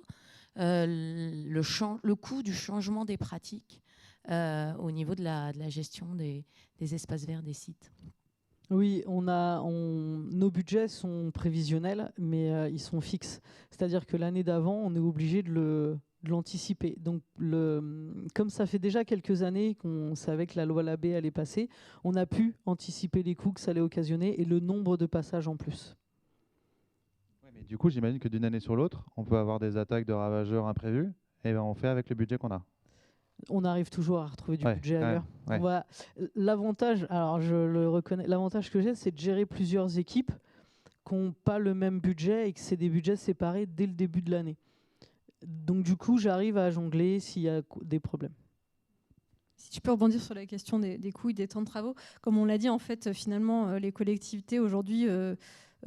le coût du changement des pratiques au niveau de la gestion des espaces verts des sites. Oui, nos budgets sont prévisionnels, mais ils sont fixes. C'est-à-dire que l'année d'avant, on est obligé de de l'anticiper. Donc, comme ça fait déjà quelques années qu'on savait que la loi Labbé allait passer, on a pu anticiper les coûts que ça allait occasionner et le nombre de passages en plus. Ouais, mais du coup, j'imagine que d'une année sur l'autre, on peut avoir des attaques de ravageurs imprévues, et ben on fait avec le budget qu'on a. On arrive toujours à retrouver du budget ailleurs. Ouais. L'avantage, alors je le reconnais, l'avantage que j'ai, c'est de gérer plusieurs équipes qui n'ont pas le même budget et que c'est des budgets séparés dès le début de l'année. Donc du coup, j'arrive à jongler s'il y a des problèmes. Si tu peux rebondir sur la question des coûts et des temps de travaux, comme on l'a dit, en fait, finalement, les collectivités aujourd'hui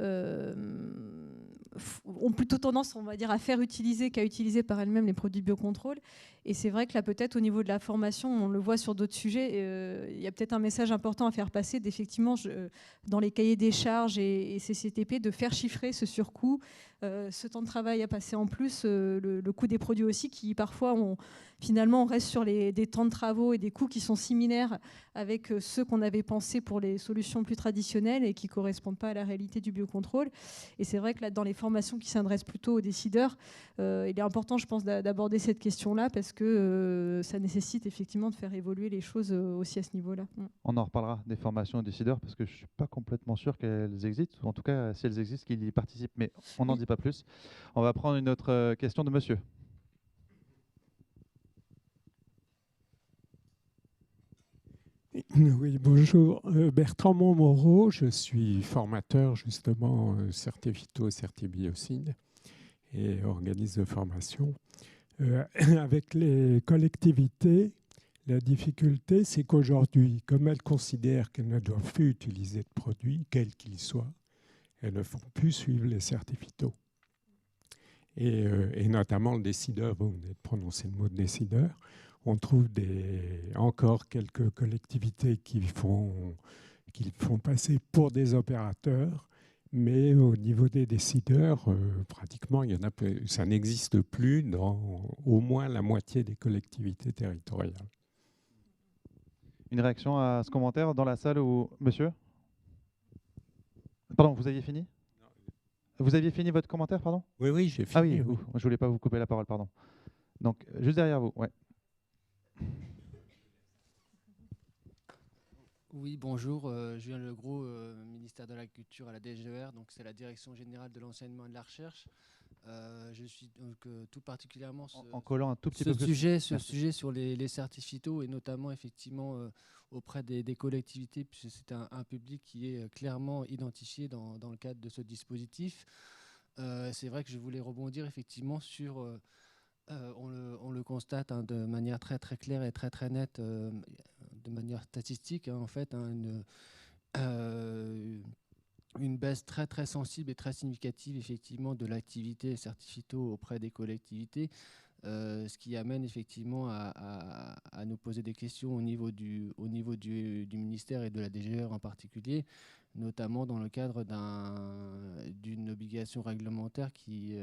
ont plutôt tendance, on va dire, à faire utiliser qu'à utiliser par elles-mêmes les produits biocontrôle. Et c'est vrai que là, peut-être au niveau de la formation, on le voit sur d'autres sujets, il y a peut-être un message important à faire passer d'effectivement, dans les cahiers des charges et CCTP, de faire chiffrer ce surcoût, ce temps de travail à passer en plus, le coût des produits aussi, qui parfois, finalement, on reste sur des temps de travaux et des coûts qui sont similaires avec ceux qu'on avait pensés pour les solutions plus traditionnelles et qui ne correspondent pas à la réalité du biocontrôle. Et c'est vrai que là, dans les formations qui s'adressent plutôt aux décideurs, il est important, je pense, d'aborder cette question-là parce que ça nécessite effectivement de faire évoluer les choses aussi à ce niveau-là. On en reparlera des formations aux décideurs parce que je ne suis pas complètement sûr qu'elles existent, ou en tout cas, si elles existent, qu'ils y participent, mais on n'en dit pas plus. On va prendre une autre question de monsieur. Oui, bonjour. Bertrand Montmoreau, je suis formateur justement Certiphyto, Certibiocide et organise de formation. Avec les collectivités, la difficulté, c'est qu'aujourd'hui, comme elles considèrent qu'elles ne doivent plus utiliser de produits, quels qu'ils soient, elles ne font plus suivre les Certiphyto. Et notamment le décideur, vous venez de prononcer le mot de décideur, on trouve encore quelques collectivités qui font passer pour des opérateurs, mais au niveau des décideurs, pratiquement, ça n'existe plus dans au moins la moitié des collectivités territoriales. Une réaction à ce commentaire dans la salle où... Monsieur ? Pardon, vous aviez fini ? Vous aviez fini votre commentaire, pardon ? Oui, j'ai fini. Ah oui, oui. Je ne voulais pas vous couper la parole, pardon. Donc, juste derrière vous, ouais. Oui, bonjour. Julien Legros, ministère de la Culture à la DGER, donc c'est la Direction Générale de l'Enseignement et de la Recherche. Je suis donc tout particulièrement en collant un tout petit peu plus. Ce sujet sur les certificats et notamment effectivement auprès des collectivités, puisque c'est un public qui est clairement identifié dans le cadre de ce dispositif. C'est vrai que je voulais rebondir effectivement sur... on le constate de manière très très claire et très très nette, de manière statistique, en fait, une baisse très très sensible et très significative effectivement de l'activité Certiphyto auprès des collectivités, ce qui amène effectivement à nous poser des questions au niveau du ministère et de la DGER en particulier, notamment dans le cadre d'une obligation réglementaire qui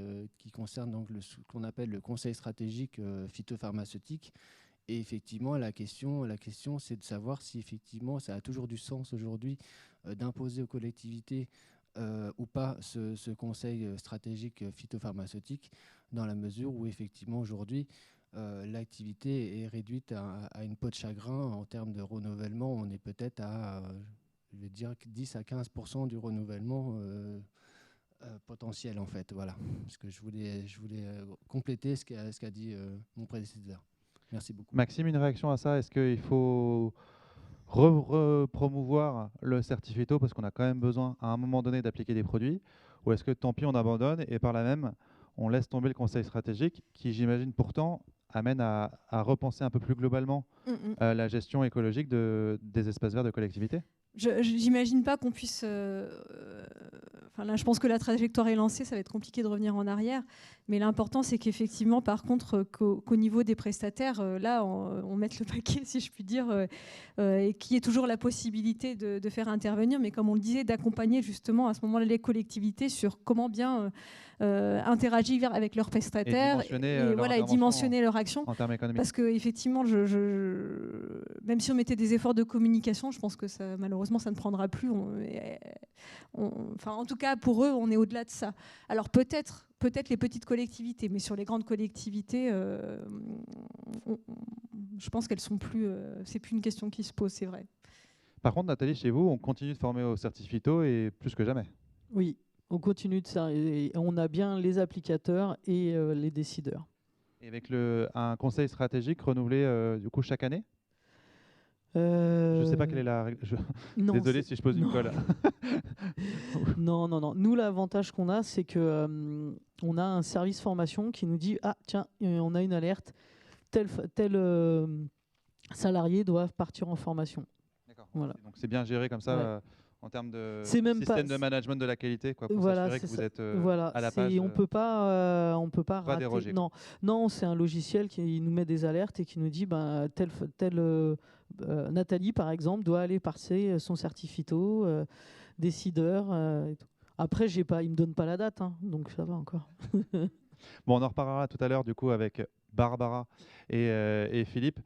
concerne donc ce qu'on appelle le conseil stratégique phytopharmaceutique. Et effectivement, la question c'est de savoir si effectivement ça a toujours du sens aujourd'hui d'imposer aux collectivités ou pas ce conseil stratégique phytopharmaceutique, dans la mesure où effectivement aujourd'hui l'activité est réduite à une peau de chagrin en termes de renouvellement. On est peut-être à, je vais dire, 10 à 15% du renouvellement potentiel en fait. Voilà, parce que je voulais compléter ce qu'a dit mon prédécesseur. Merci beaucoup. Maxime, une réaction à ça? Est-ce qu'il faut repromouvoir le Certiphyto parce qu'on a quand même besoin à un moment donné d'appliquer des produits, ou est-ce que tant pis on abandonne et par là même on laisse tomber le conseil stratégique qui, j'imagine, pourtant amène à repenser un peu plus globalement la gestion écologique des espaces verts de collectivités? J'imagine pas qu'on puisse... là, je pense que la trajectoire est lancée, ça va être compliqué de revenir en arrière. Mais l'important, c'est qu'effectivement, par contre, qu'au niveau des prestataires, là, on mette le paquet, si je puis dire, et qu'il y ait toujours la possibilité de faire intervenir, mais comme on le disait, d'accompagner justement à ce moment-là les collectivités sur comment bien interagir avec leurs prestataires et dimensionner leur action. En termes économiques. Parce qu'effectivement, même si on mettait des efforts de communication, je pense que ça, malheureusement, ça ne prendra plus. En tout cas, pour eux, on est au-delà de ça. Alors peut-être peut-être les petites collectivités, mais sur les grandes collectivités, je pense qu'elles sont plus. C'est plus une question qui se pose, c'est vrai. Par contre, Nathalie, chez vous, on continue de former au certificato et plus que jamais. Oui, on continue de ça. Et on a bien les applicateurs et les décideurs. Et avec un conseil stratégique renouvelé du coup chaque année. Je ne sais pas quelle est la règle. Non, Désolé si je pose une colle. Non. Nous, l'avantage qu'on a, c'est que on a un service formation qui nous dit « Ah, tiens, on a une alerte, tel salarié doit partir en formation. » D'accord. Voilà. Donc c'est bien géré comme ça Ouais. En termes de même système pas- de management de la qualité, quoi, pour Voilà, s'assurer que c'est vous ça. êtes Voilà, à la page. on peut pas rater. déroger, Non, c'est un logiciel qui nous met des alertes et qui nous dit Nathalie, par exemple, doit aller passer son certificato, décideur. Et tout. Après, il me donne pas la date, hein, donc ça va encore. Bon, on en reparlera tout à l'heure du coup avec Barbara et Philippe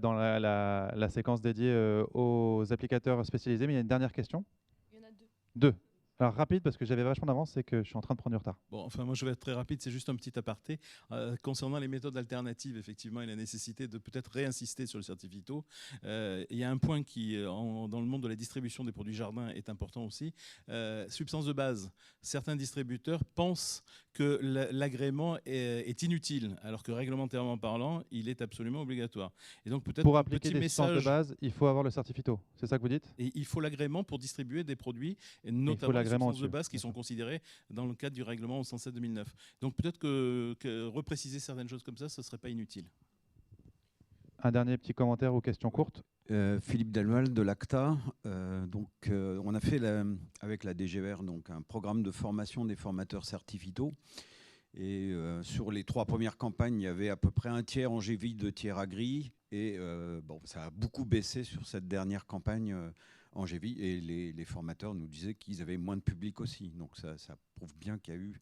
dans la séquence dédiée aux applicateurs spécialisés. Mais il y a une dernière question. Il y en a deux. Deux. Alors rapide parce que j'avais vachement d'avance, c'est que je suis en train de prendre du retard. Bon, enfin, moi, je vais être très rapide. C'est juste un petit aparté. Concernant les méthodes alternatives, effectivement, et la nécessité de peut-être réinsister sur le certificato, il y a un point qui, dans le monde de la distribution des produits jardin, est important aussi. Substance de base. Certains distributeurs pensent que l'agrément est inutile, alors que réglementairement parlant, il est absolument obligatoire. Et donc, peut-être Pour un appliquer petit des substances de message. base, il faut avoir le certificato. C'est ça que vous dites? Et il faut l'agrément pour distribuer des produits, et notamment les l'agrément substances de dessus. base qui sont considérées dans le cadre du règlement 107/2009. Donc peut-être que repréciser certaines choses comme ça, ce ne serait pas inutile. Un dernier petit commentaire ou question courte. Philippe Delval de l'ACTA. On a fait avec la DGVR donc, un programme de formation des formateurs certificaux. Et sur les 3 premières campagnes, il y avait à peu près un tiers en GVI, 2 tiers agri. Et ça a beaucoup baissé sur cette dernière campagne en GVI. Et les formateurs nous disaient qu'ils avaient moins de public aussi. Donc ça prouve bien qu'il y a eu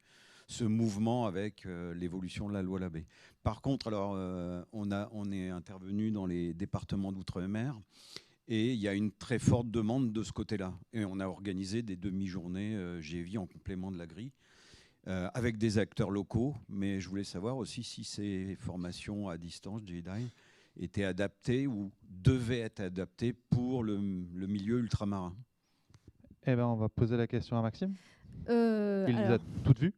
ce mouvement avec l'évolution de la loi Labbé. Par contre, alors, on est intervenu dans les départements d'outre-mer et il y a une très forte demande de ce côté-là. Et on a organisé des demi-journées GVI en complément de l'agri avec des acteurs locaux. Mais je voulais savoir aussi si ces formations à distance, JEDI, étaient adaptées ou devaient être adaptées pour le milieu ultramarin. Eh ben, on va poser la question à Maxime. Il les a Alors, toutes vues.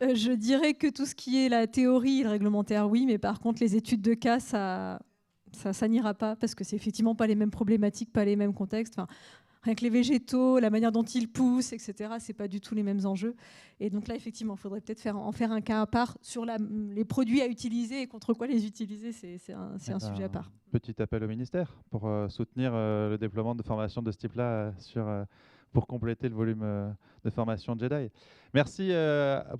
je dirais que tout ce qui est la théorie, le réglementaire, oui, mais par contre, les études de cas, ça n'ira pas parce que c'est effectivement pas les mêmes problématiques, pas les mêmes contextes. Enfin, rien que les végétaux, la manière dont ils poussent, etc., c'est pas du tout les mêmes enjeux. Et donc là, effectivement, il faudrait peut-être en faire un cas à part sur les produits à utiliser et contre quoi les utiliser. C'est un sujet à part. Petit appel au ministère pour soutenir le déploiement de formations de ce type-là pour compléter le volume de formation JEDI. Merci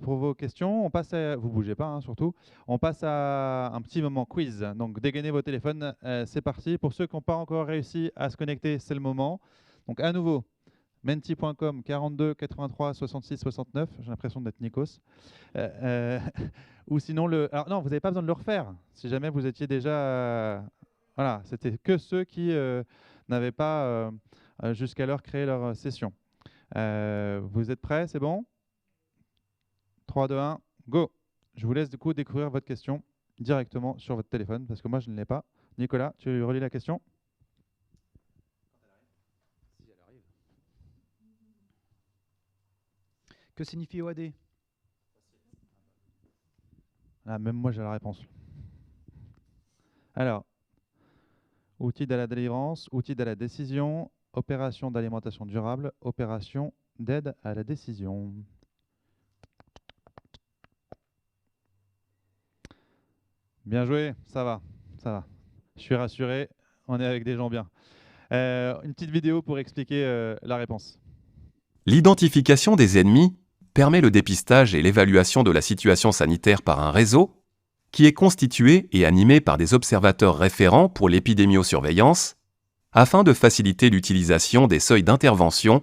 pour vos questions. On passe vous bougez pas, hein, surtout. On passe à un petit moment quiz. Donc dégainez vos téléphones, c'est parti. Pour ceux qui n'ont pas encore réussi à se connecter, c'est le moment. Donc à nouveau, menti.com 42 83 66 69. J'ai l'impression d'être Nikos. Ou sinon alors non, vous n'avez pas besoin de le refaire. Si jamais vous étiez déjà voilà, c'était que ceux qui n'avaient pas jusqu'alors créé leur session. Vous êtes prêts? C'est bon? 3, 2, 1, go! Je vous laisse du coup découvrir votre question directement sur votre téléphone parce que moi je ne l'ai pas. Nicolas, tu relis la question? Si elle arrive. Que signifie OAD? Ah, même moi j'ai la réponse. Alors, outil de la délivrance, outil de la décision, opération d'alimentation durable, opération d'aide à la décision. Bien joué, ça va, ça va. Je suis rassuré, on est avec des gens bien. Une petite vidéo pour expliquer la réponse. L'identification des ennemis permet le dépistage et l'évaluation de la situation sanitaire par un réseau qui est constitué et animé par des observateurs référents pour l'épidémiosurveillance afin de faciliter l'utilisation des seuils d'intervention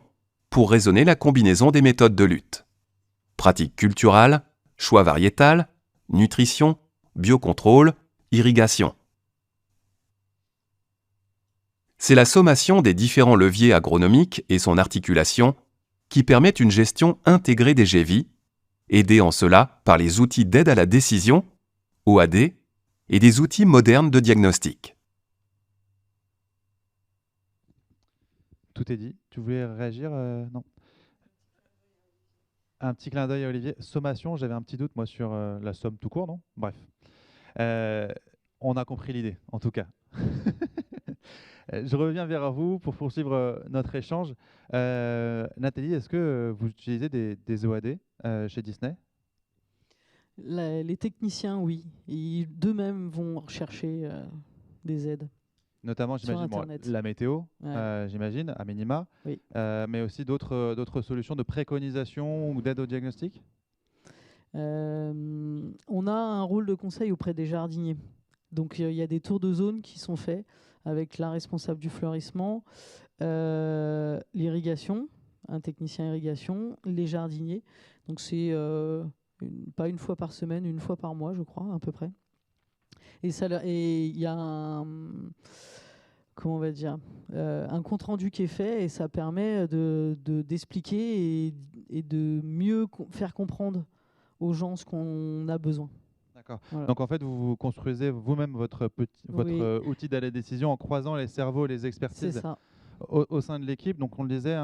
pour raisonner la combinaison des méthodes de lutte. Pratiques culturales, choix variétal, nutrition, biocontrôle, irrigation. C'est la sommation des différents leviers agronomiques et son articulation qui permettent une gestion intégrée des GEVI aidés en cela par les outils d'aide à la décision, OAD, et des outils modernes de diagnostic. Tout est dit. Tu voulais réagir Non. Un petit clin d'œil à Olivier. Sommation, j'avais un petit doute moi sur la somme tout court, non? Bref. On a compris l'idée, en tout cas. Je reviens vers vous pour poursuivre notre échange. Nathalie, est-ce que vous utilisez des OAD chez Disney? Les techniciens, oui. D'eux-mêmes vont rechercher des aides. Notamment, sur j'imagine, Internet. la météo, Ouais. j'imagine, à minima, Oui. mais aussi d'autres solutions de préconisation ou d'aide au diagnostic? On a un rôle de conseil auprès des jardiniers. Donc il y a des tours de zone qui sont faits avec la responsable du fleurissement, l'irrigation, un technicien irrigation, les jardiniers. Donc c'est pas une fois par semaine, une fois par mois, je crois, à peu près. Et il y a comment on va dire, un compte rendu qui est fait et ça permet d'expliquer et de mieux faire comprendre aux gens ce qu'on a besoin. D'accord. Voilà. Donc en fait, vous construisez vous-même votre Oui. outil d'aide à la décision en croisant les cerveaux et les C'est expertises ça. au sein de l'équipe. Donc on le disait,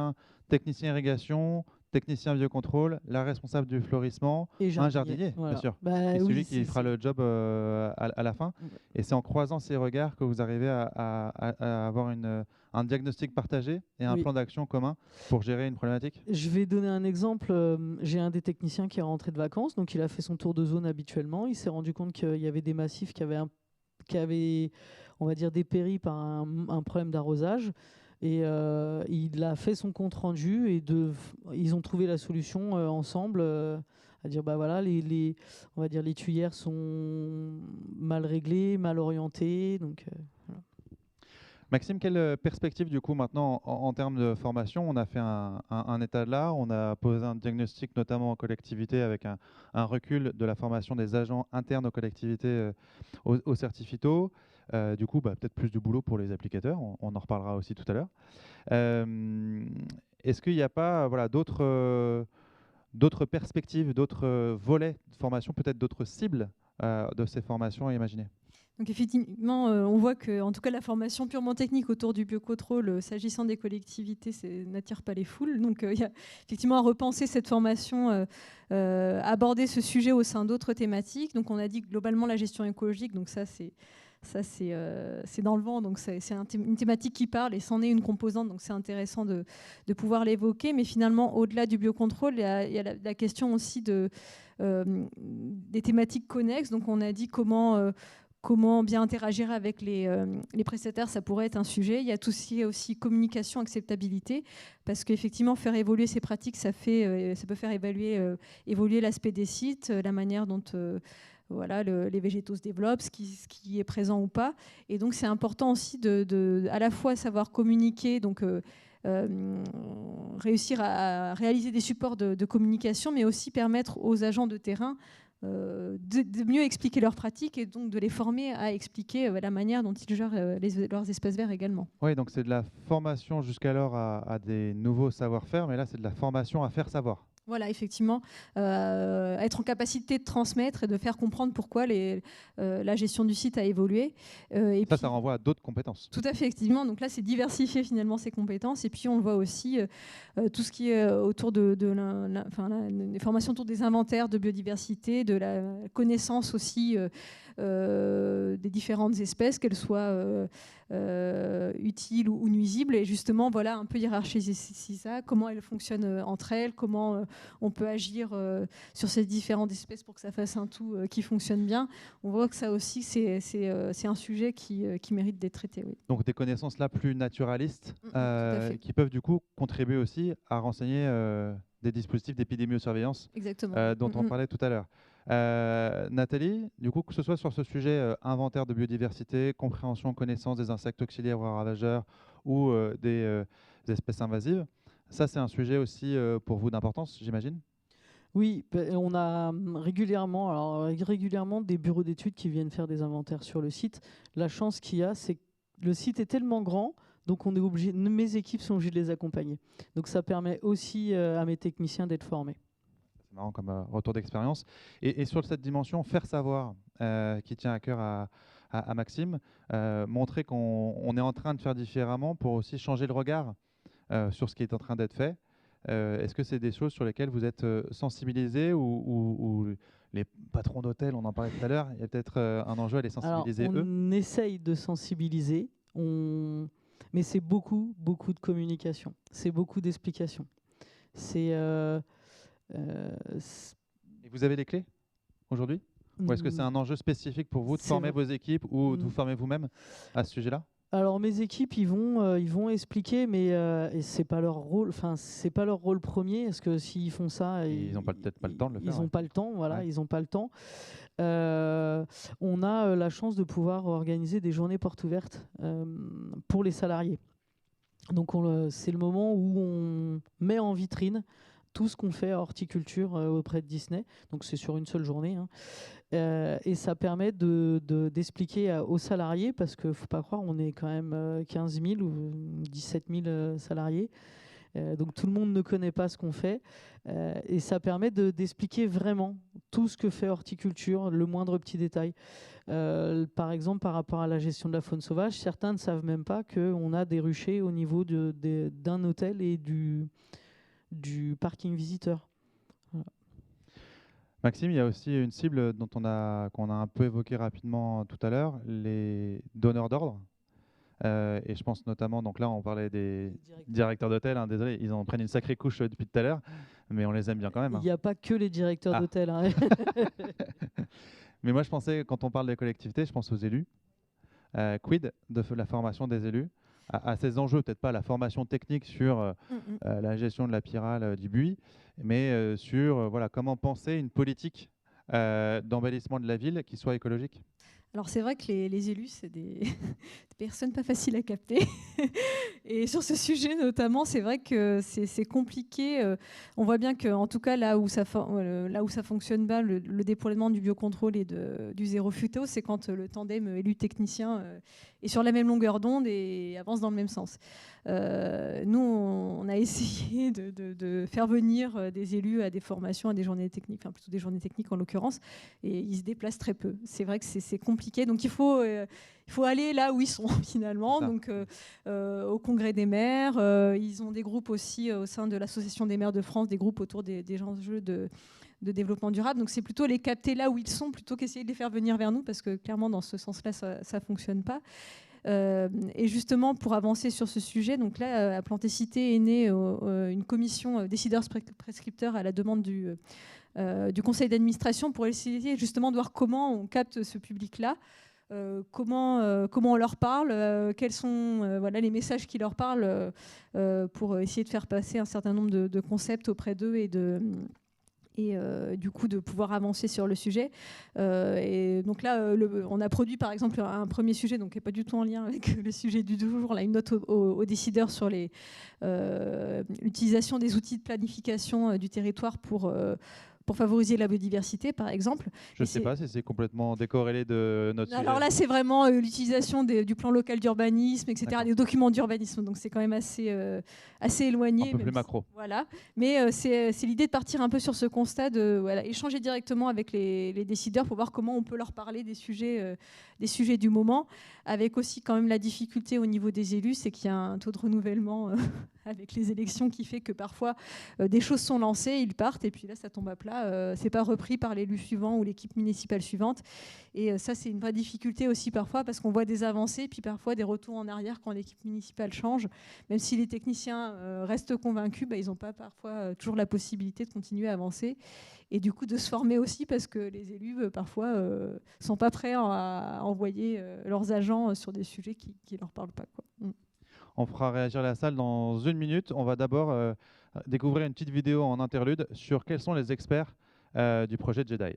technicien irrigation, technicien biocontrôle, la responsable du fleurissement, Et un jardinier, voilà. bien sûr. Bah et oui, celui qui fera le job à la fin. Ouais. Et c'est en croisant ces regards que vous arrivez à avoir un diagnostic partagé et un Oui. plan d'action commun pour gérer une problématique. Je vais donner un exemple. J'ai un des techniciens qui est rentré de vacances, donc il a fait son tour de zone habituellement. Il s'est rendu compte qu'il y avait des massifs qui avaient, on va dire, dépéri par un problème d'arrosage. Et il a fait son compte rendu et ils ont trouvé la solution ensemble. À dire bah voilà, on va dire les tuyères sont mal réglées, mal orientées. Donc voilà. Maxime, quelle perspective du coup maintenant en termes de formation? On a fait un état de l'art, on a posé un diagnostic notamment en collectivité avec un recul de la formation des agents internes aux collectivités au certifito. Du coup, peut-être plus de boulot pour les applicateurs, on en reparlera aussi tout à l'heure. Est-ce qu'il n'y a pas d'autres perspectives, d'autres volets de formation, peut-être d'autres cibles de ces formations à imaginer? Donc effectivement, on voit que, en tout cas, la formation purement technique autour du biocontrôle, s'agissant des collectivités, n'attire pas les foules. Donc il y a effectivement à repenser cette formation, aborder ce sujet au sein d'autres thématiques. Donc on a dit globalement la gestion écologique. Donc ça c'est dans le vent. Donc c'est une thématique qui parle et c'en est une composante. Donc c'est intéressant de pouvoir l'évoquer. Mais finalement, au-delà du biocontrôle, il y a la question aussi des thématiques connexes. Donc on a dit comment bien interagir avec les prestataires, ça pourrait être un sujet. Il y a tout ce qui est aussi communication, acceptabilité, parce qu'effectivement, faire évoluer ces pratiques, ça peut faire évoluer l'aspect des sites, la manière dont les végétaux se développent, ce qui est présent ou pas. Et donc, c'est important aussi à la fois savoir communiquer, donc réussir à réaliser des supports de communication, mais aussi permettre aux agents de terrain de mieux expliquer leurs pratiques et donc de les former à expliquer la manière dont ils gèrent leurs espaces verts également. Oui, donc c'est de la formation jusqu'alors à des nouveaux savoir-faire, mais là c'est de la formation à faire savoir. Voilà, effectivement, être en capacité de transmettre et de faire comprendre pourquoi la gestion du site a évolué. Ça renvoie à d'autres compétences. Tout à fait, effectivement. Donc là, c'est diversifier finalement ces compétences. Et puis, on voit aussi tout ce qui est autour des formations autour des inventaires de biodiversité, de la connaissance aussi des différentes espèces, qu'elles soient utiles ou nuisibles. Et justement, voilà, un peu hiérarchiser ça, comment elles fonctionnent entre elles, comment on peut agir sur ces différentes espèces pour que ça fasse un tout qui fonctionne bien. On voit que ça aussi, c'est un sujet qui mérite d'être traité. Oui. Donc des connaissances là plus naturalistes qui peuvent du coup contribuer aussi à renseigner des dispositifs d'épidémiosurveillance dont on parlait tout à l'heure. Nathalie, du coup, que ce soit sur ce sujet inventaire de biodiversité, compréhension, connaissance des insectes auxiliaires ou ravageurs ou des espèces invasives, ça c'est un sujet aussi pour vous d'importance, j'imagine? Oui, on a régulièrement des bureaux d'études qui viennent faire des inventaires sur le site. La chance qu'il y a, c'est que le site est tellement grand, donc mes équipes sont obligées de les accompagner. Donc ça permet aussi à mes techniciens d'être formés. marrant comme retour d'expérience. Et sur cette dimension, faire savoir, qui tient à cœur à Maxime, montrer qu'on est en train de faire différemment pour aussi changer le regard sur ce qui est en train d'être fait. Est-ce que c'est des choses sur lesquelles vous êtes sensibilisés ou les patrons d'hôtels, on en parlait tout à l'heure, il y a peut-être un enjeu à les sensibiliser Alors, eux? on essaye de sensibiliser, mais c'est beaucoup de communication, c'est beaucoup d'explications. Et vous avez les clés aujourd'hui? Ou est-ce que c'est un enjeu spécifique pour vous de former vos équipes ou de vous former vous-même à ce sujet-là? Alors mes équipes, ils vont expliquer, mais et c'est pas leur rôle. Enfin, c'est pas leur rôle premier, parce que s'ils font ça, ils n'ont peut-être pas le temps de le faire. Ils n'ont pas le temps, voilà, ils n'ont pas le temps. On a la chance de pouvoir organiser des journées portes ouvertes pour les salariés. Donc c'est le moment où on met en vitrine tout ce qu'on fait à horticulture auprès de Disney. Donc c'est sur une seule journée. Hein. Et ça permet d'expliquer aux salariés, parce qu'il ne faut pas croire, on est quand même 15 000 ou 17 000 salariés. Donc tout le monde ne connaît pas ce qu'on fait. Et ça permet d'expliquer vraiment tout ce que fait horticulture, le moindre petit détail. Par exemple, par rapport à la gestion de la faune sauvage, certains ne savent même pas qu'on a des ruchers au niveau d'un hôtel et du parking visiteur. Voilà. Maxime, il y a aussi une cible qu'on a un peu évoqué rapidement tout à l'heure, les donneurs d'ordre. Et je pense notamment, donc là on parlait des directeurs d'hôtel, hein, désolé, ils en prennent une sacrée couche depuis tout à l'heure, mais on les aime bien quand même. Il n'y a pas que les directeurs d'hôtel. Hein. Mais moi je pensais, quand on parle des collectivités, je pense aux élus. Quid de la formation des élus à ces enjeux, peut-être pas la formation technique sur la gestion de la pyrale du buis, mais sur voilà, comment penser une politique d'embellissement de la ville qui soit écologique. Alors c'est vrai que les élus, c'est des personnes pas faciles à capter. Et sur ce sujet notamment, c'est vrai que c'est compliqué. On voit bien qu'en tout cas, là où ça fonctionne bien, le déploiement du biocontrôle et du zéro phyto, c'est quand le tandem élu-technicien est sur la même longueur d'onde et avance dans le même sens. Nous, on a essayé de faire venir des élus à des formations, à des journées techniques, enfin plutôt des journées techniques en l'occurrence, et ils se déplacent très peu. C'est vrai que c'est compliqué, donc il faut aller là où ils sont finalement, donc au congrès des maires. Ils ont des groupes aussi au sein de l'association des maires de France, des groupes autour des enjeux de développement durable. Donc c'est plutôt les capter là où ils sont plutôt qu'essayer de les faire venir vers nous, parce que clairement dans ce sens-là ça fonctionne pas. Et justement, pour avancer sur ce sujet, donc là, à Plantécité est née une commission décideurs prescripteurs à la demande du conseil d'administration pour essayer justement de voir comment on capte ce public-là, comment on leur parle, quels sont les messages qui leur parlent pour essayer de faire passer un certain nombre de concepts auprès d'eux et du coup de pouvoir avancer sur le sujet. Et donc là, on a produit par exemple un premier sujet, donc qui n'est pas du tout en lien avec le sujet du jour, là, une note aux décideurs sur l'utilisation des outils de planification du territoire pour favoriser la biodiversité, par exemple. Je ne sais pas si c'est complètement décorrélé de notre sujet. Alors là, c'est vraiment l'utilisation du plan local d'urbanisme, etc., des documents d'urbanisme. Donc c'est quand même assez éloigné. Un peu plus macro. Voilà. Mais c'est l'idée de partir un peu sur ce constat, échanger directement avec les décideurs pour voir comment on peut leur parler des sujets du moment, avec aussi quand même la difficulté au niveau des élus, c'est qu'il y a un taux de renouvellement avec les élections qui fait que parfois des choses sont lancées, ils partent, et puis là, ça tombe à plat. C'est pas repris par l'élu suivant ou l'équipe municipale suivante. Et ça, c'est une vraie difficulté aussi parfois, parce qu'on voit des avancées, puis parfois des retours en arrière quand l'équipe municipale change. Même si les techniciens restent convaincus, ils n'ont pas parfois toujours la possibilité de continuer à avancer. Et du coup, de se former aussi, parce que les élus, parfois, sont pas prêts à envoyer leurs agents sur des sujets qui ne leur parlent pas, quoi. On fera réagir la salle dans 1 minute. On va d'abord découvrir une petite vidéo en interlude sur quels sont les experts du projet Jedi.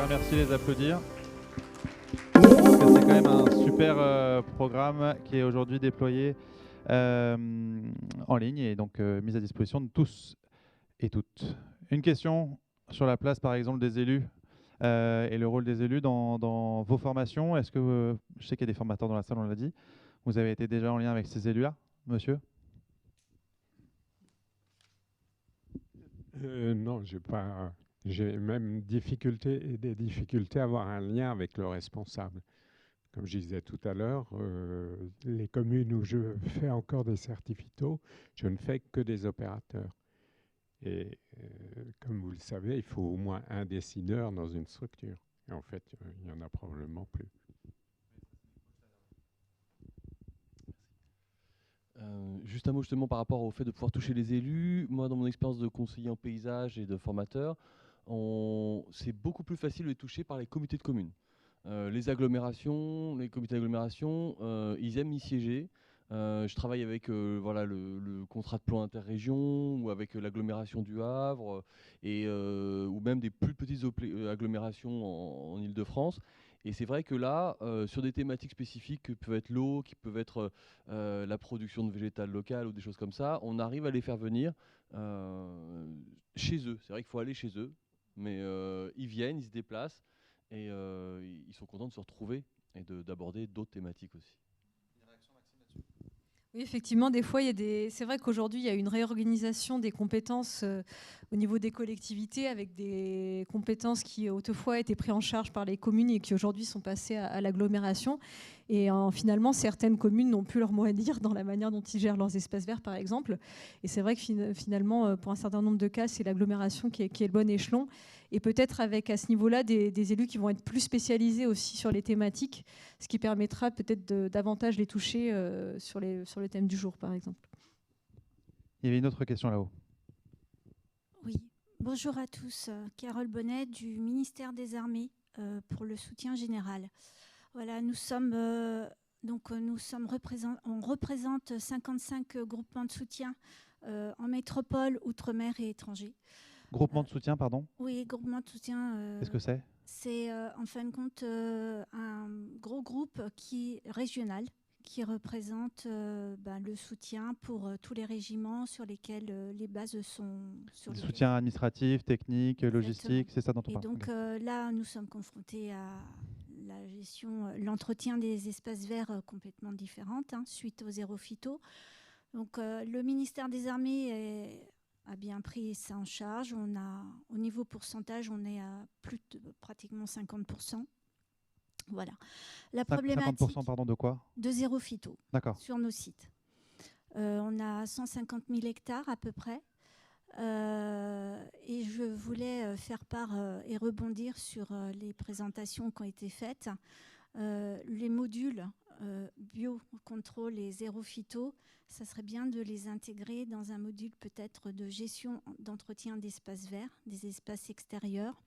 remercier, les applaudir. Parce que c'est quand même un super programme qui est aujourd'hui déployé en ligne et donc mis à disposition de tous et toutes. Une question sur la place, par exemple, des élus et le rôle des élus dans vos formations. Est-ce que, je sais qu'il y a des formateurs dans la salle, on l'a dit, vous avez été déjà en lien avec ces élus-là, monsieur? Non, j'ai même des difficultés à avoir un lien avec le responsable. Comme je disais tout à l'heure, les communes où je fais encore des certificats, je ne fais que des opérateurs. Et comme vous le savez, il faut au moins un décideur dans une structure. Et en fait, il n'y en a probablement plus. Juste un mot justement par rapport au fait de pouvoir toucher les élus. Moi, dans mon expérience de conseiller en paysage et de formateur, c'est beaucoup plus facile de les toucher par les comités de communes. Les agglomérations, les comités d'agglomération, ils aiment y siéger. Je travaille avec voilà, le contrat de plan interrégion ou avec l'agglomération du Havre ou même des plus petites agglomérations en Ile-de-France. Et c'est vrai que là, sur des thématiques spécifiques qui peuvent être l'eau, qui peuvent être la production de végétal local ou des choses comme ça, on arrive à les faire venir chez eux. C'est vrai qu'il faut aller chez eux, mais ils viennent, ils se déplacent et ils sont contents de se retrouver et d'aborder d'autres thématiques aussi. Oui, effectivement, des fois, c'est vrai qu'aujourd'hui, il y a une réorganisation des compétences au niveau des collectivités, avec des compétences qui autrefois étaient prises en charge par les communes et qui aujourd'hui sont passées à l'agglomération. Et finalement, certaines communes n'ont plus leur mot à dire dans la manière dont ils gèrent leurs espaces verts, par exemple. Et c'est vrai que finalement, pour un certain nombre de cas, c'est l'agglomération qui est le bon échelon. Et peut-être avec à ce niveau-là des élus qui vont être plus spécialisés aussi sur les thématiques, ce qui permettra peut-être davantage les toucher sur le thème du jour, par exemple. Il y avait une autre question là-haut. Oui, bonjour à tous. Carole Bonnet du ministère des Armées pour le soutien général. Voilà, on représente 55 groupements de soutien en métropole, outre-mer et étrangers. Groupement de soutien, pardon? Oui, groupement de soutien. Qu'est-ce que c'est? C'est en fin de compte un gros groupe régional qui représente le soutien pour tous les régiments sur lesquels les bases sont... Le soutien administratif, technique, logistique, c'est ça dont on parle. Et donc là, nous sommes confrontés à la gestion, l'entretien des espaces verts complètement différentes suite au zéro phyto. Donc le ministère des Armées a bien pris ça en charge. Au niveau pourcentage, on est à plus de pratiquement 50%. Voilà. La problématique 50%, pardon, de quoi? De zéro phyto. D'accord. Sur nos sites. On a 150 000 hectares à peu près. Et je voulais faire part et rebondir sur les présentations qui ont été faites. Les modules biocontrôle et zéro phyto, ça serait bien de les intégrer dans un module peut-être de gestion d'entretien d'espaces verts, des espaces extérieurs,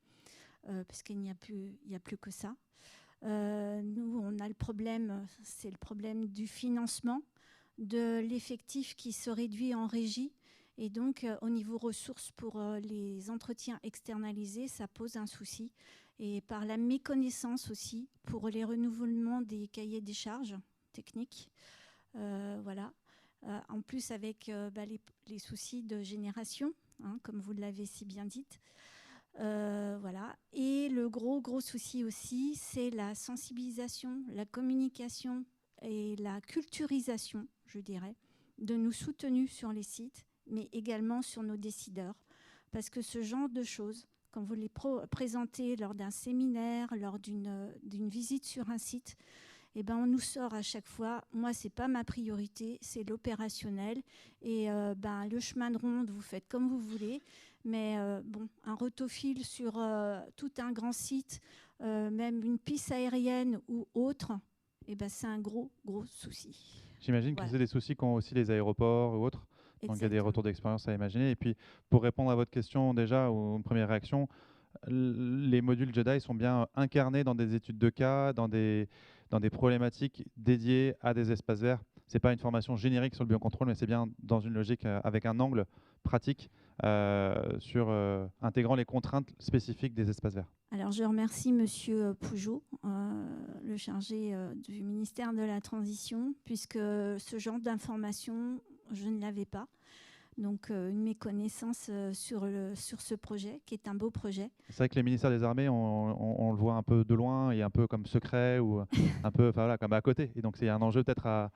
parce qu'il n'y a plus que ça. Nous, on a le problème, c'est le problème du financement, de l'effectif qui se réduit en régie. Et donc, au niveau ressources pour les entretiens externalisés, ça pose un souci. Et par la méconnaissance aussi pour les renouvellements des cahiers des charges techniques. Voilà. En plus, avec les soucis de génération, comme vous l'avez si bien dit. Voilà. Et le gros souci aussi, c'est la sensibilisation, la communication et la culturisation, je dirais, de nos soutenus sur les sites, mais également sur nos décideurs. Parce que ce genre de choses, quand vous les présentez lors d'un séminaire, lors d'une visite sur un site, eh ben on nous sort à chaque fois, moi, ce n'est pas ma priorité, c'est l'opérationnel. Et le chemin de ronde, vous faites comme vous voulez. Mais un rotophile sur tout un grand site, même une piste aérienne ou autre, eh ben, c'est un gros souci. J'imagine que c'est des soucis qu'ont aussi les aéroports ou autres. Donc il y a des retours d'expérience à imaginer. Et puis pour répondre à votre question déjà, ou une première réaction, les modules JEDI sont bien incarnés dans des études de cas, dans des problématiques dédiées à des espaces verts. Ce n'est pas une formation générique sur le biocontrôle, mais c'est bien dans une logique avec un angle pratiques sur intégrant les contraintes spécifiques des espaces verts? Alors, je remercie Monsieur Pougeot, le chargé du ministère de la Transition, puisque ce genre d'information, je ne l'avais pas. Donc, une méconnaissance sur ce projet, qui est un beau projet. C'est vrai que les ministères des Armées, on le voit un peu de loin et un peu comme secret ou un peu voilà, comme à côté. Et donc, c'est un enjeu peut-être à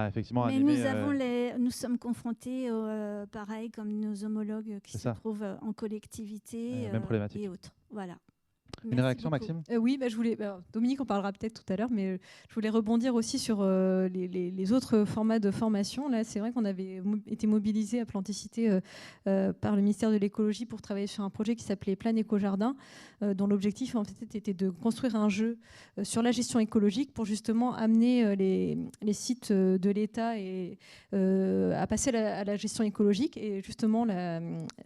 effectivement Mais animer. nous sommes confrontés, pareil, comme nos homologues qui se trouvent en collectivité même problématique. et autres. Voilà. Une réaction, Maxime? Oui, je voulais. Dominique en parlera peut-être tout à l'heure, mais je voulais rebondir aussi sur les autres formats de formation. Là, c'est vrai qu'on avait été mobilisé à Planticité par le ministère de l'écologie pour travailler sur un projet qui s'appelait Plan Éco-Jardin, dont l'objectif en fait était de construire un jeu sur la gestion écologique pour justement amener les sites de l'État et à passer à la gestion écologique. Et justement, la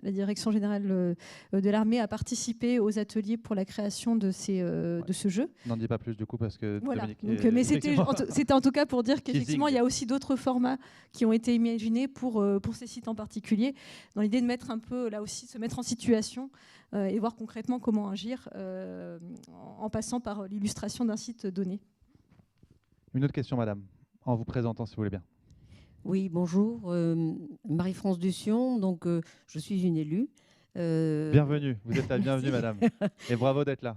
direction générale de l'armée a participé aux ateliers pour la création de ce jeu. N'en dis pas plus du coup parce que voilà. Dominique. Donc, mais c'était en tout cas pour dire qu'effectivement il y a aussi d'autres formats qui ont été imaginés pour ces sites en particulier, dans l'idée de mettre un peu là aussi se mettre en situation et voir concrètement comment agir en passant par l'illustration d'un site donné. Une autre question, madame, en vous présentant si vous voulez bien. Oui, bonjour, Marie-France Ducion, donc je suis une élue. Bienvenue, vous êtes la bienvenue, madame. Et bravo d'être là.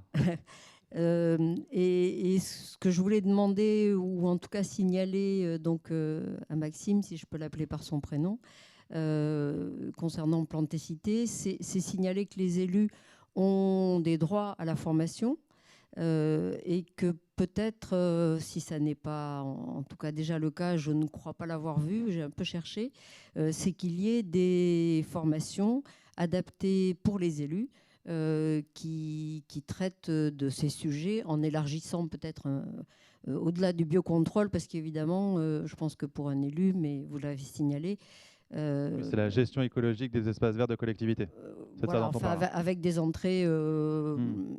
Et ce que je voulais demander, ou en tout cas signaler à Maxime, si je peux l'appeler par son prénom, concernant Planticité, c'est signaler que les élus ont des droits à la formation et que peut-être, si ça n'est pas en tout cas déjà le cas, je ne crois pas l'avoir vu, j'ai un peu cherché, c'est qu'il y ait des formations adaptées pour les élus qui traitent de ces sujets en élargissant peut-être au-delà du biocontrôle, parce qu'évidemment, je pense que pour un élu, mais vous l'avez signalé, c'est la gestion écologique des espaces verts de collectivité. Voilà, avec des entrées,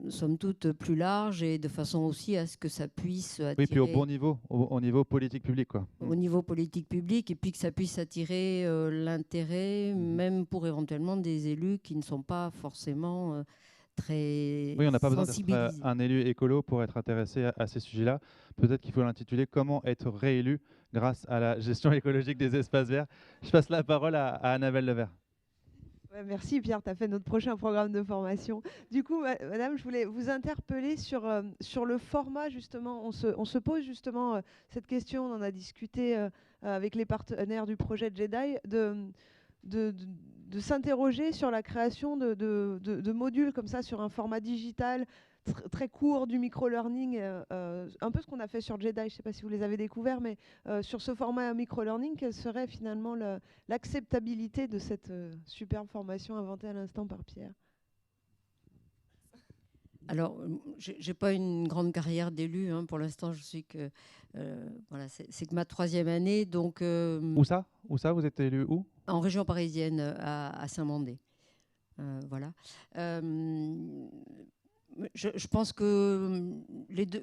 somme toute, plus larges et de façon aussi à ce que ça puisse attirer... Oui, puis au bon niveau, au niveau politique public, quoi. Au niveau politique public, et puis que ça puisse attirer l'intérêt, même pour éventuellement des élus qui ne sont pas forcément... très oui, on n'a pas besoin d'être un élu écolo pour être intéressé à ces sujets-là. Peut-être qu'il faut l'intituler « Comment être réélu grâce à la gestion écologique des espaces verts ». Je passe la parole à Annabelle Levert. Ouais, merci Pierre, tu as fait notre prochain programme de formation. Du coup, madame, je voulais vous interpeller sur le format, justement. On se pose justement cette question, on en a discuté avec les partenaires du projet Jedi, de s'interroger sur la création de modules comme ça sur un format digital très court, du micro-learning, un peu ce qu'on a fait sur Jedi, je ne sais pas si vous les avez découverts, mais sur ce format micro-learning, quelle serait finalement l'acceptabilité de cette superbe formation inventée à l'instant par Pierre? Alors, j'ai pas une grande carrière d'élu, hein, pour l'instant, je suis que... voilà, c'est que ma 3e année, donc... Où ça? Vous êtes élu où? En région parisienne, à Saint-Mandé. Voilà. Je pense que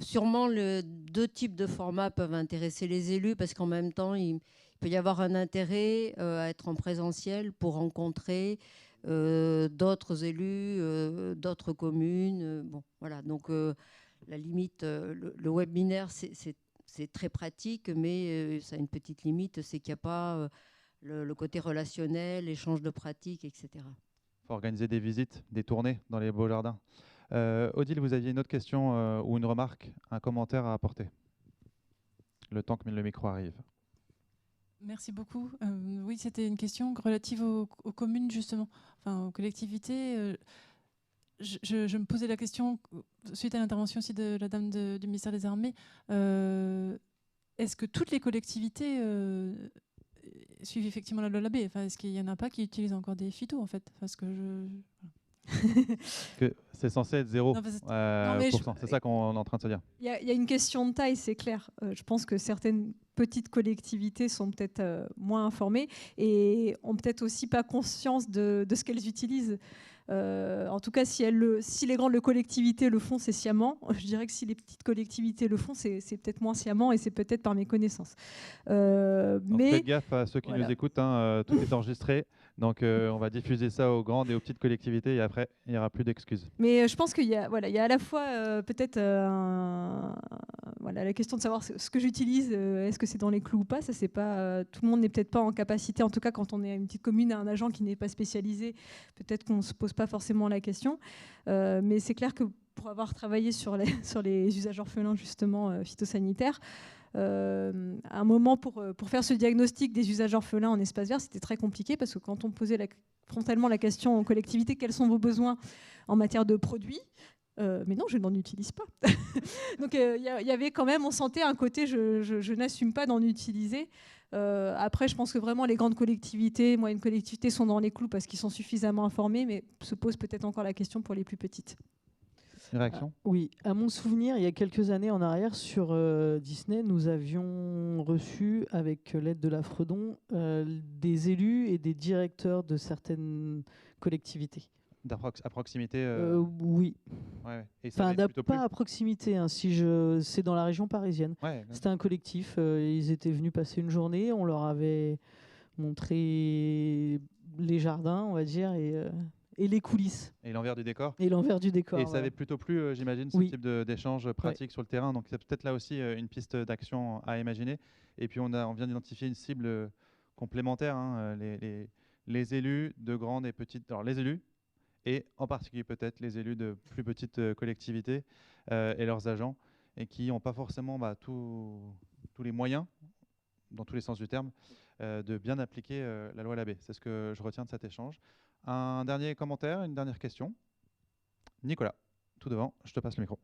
sûrement les deux types de formats peuvent intéresser les élus, parce qu'en même temps, il peut y avoir un intérêt à être en présentiel pour rencontrer d'autres élus, d'autres communes. Bon, voilà. Donc, la limite, le webinaire, c'est très pratique, mais ça a une petite limite, c'est qu'il n'y a pas le côté relationnel, échange de pratiques, etc. Il faut organiser des visites, des tournées dans les beaux jardins. Odile, vous aviez une autre question ou une remarque, un commentaire à apporter? Le temps que le micro arrive. Merci beaucoup. Oui, c'était une question relative aux communes, justement, enfin aux collectivités. Je me posais la question, suite à l'intervention aussi de la dame du ministère des Armées, est-ce que toutes les collectivités suivent effectivement la loi Labbé? Enfin, est-ce qu'il n'y en a pas qui utilisent encore des phytos, en fait? Parce que c'est censé être 0%. C'est ça qu'on est en train de se dire. Il y a une question de taille, c'est clair. Je pense que certaines petites collectivités sont peut-être moins informées et ont peut-être aussi pas conscience de ce qu'elles utilisent. En tout cas, si les grandes collectivités le font, c'est sciemment. Je dirais que si les petites collectivités le font, c'est peut-être moins sciemment et c'est peut-être par méconnaissance. Mais faites gaffe à ceux qui nous écoutent, hein, tout est enregistré. Donc on va diffuser ça aux grandes et aux petites collectivités et après, il n'y aura plus d'excuses. Mais je pense qu'il y a à la fois peut-être la question de savoir ce que j'utilise, est-ce que c'est dans les clous ou pas. Ça, c'est pas, tout le monde n'est peut-être pas en capacité, en tout cas quand on est une petite commune, un agent qui n'est pas spécialisé, peut-être qu'on ne se pose pas forcément la question. Mais c'est clair que pour avoir travaillé sur les usages orphelins justement phytosanitaires, à un moment pour faire ce diagnostic des usages orphelins en espace vert, c'était très compliqué parce que quand on posait frontalement la question aux collectivités, quels sont vos besoins en matière de produits, mais non, je n'en utilise pas. Donc il y avait quand même, on sentait un côté, je n'assume pas d'en utiliser. Après, je pense que vraiment les grandes collectivités, moyennes collectivités sont dans les clous parce qu'ils sont suffisamment informés, mais se pose peut-être encore la question pour les plus petites. Une réaction ? Oui, à mon souvenir, il y a quelques années en arrière, sur Disney, nous avions reçu, avec l'aide de la Fredon, des élus et des directeurs de certaines collectivités. À proximité Oui. Ouais. Et enfin, pas à proximité, hein, c'est dans la région parisienne. Ouais, c'était un collectif, ils étaient venus passer une journée, on leur avait montré les jardins, on va dire, et les coulisses. Et l'envers du décor. Et l'envers du décor. Et ça avait plutôt plu, j'imagine, ce type d'échange pratique sur le terrain. Donc c'est peut-être là aussi une piste d'action à imaginer. Et puis on vient d'identifier une cible complémentaire, hein, les élus de grandes et petites. Alors les élus, et en particulier peut-être les élus de plus petites collectivités et leurs agents, et qui n'ont pas forcément tous les moyens, dans tous les sens du terme, de bien appliquer la loi Labbé. C'est ce que je retiens de cet échange. Un dernier commentaire, une dernière question. Nicolas, tout devant, je te passe le micro.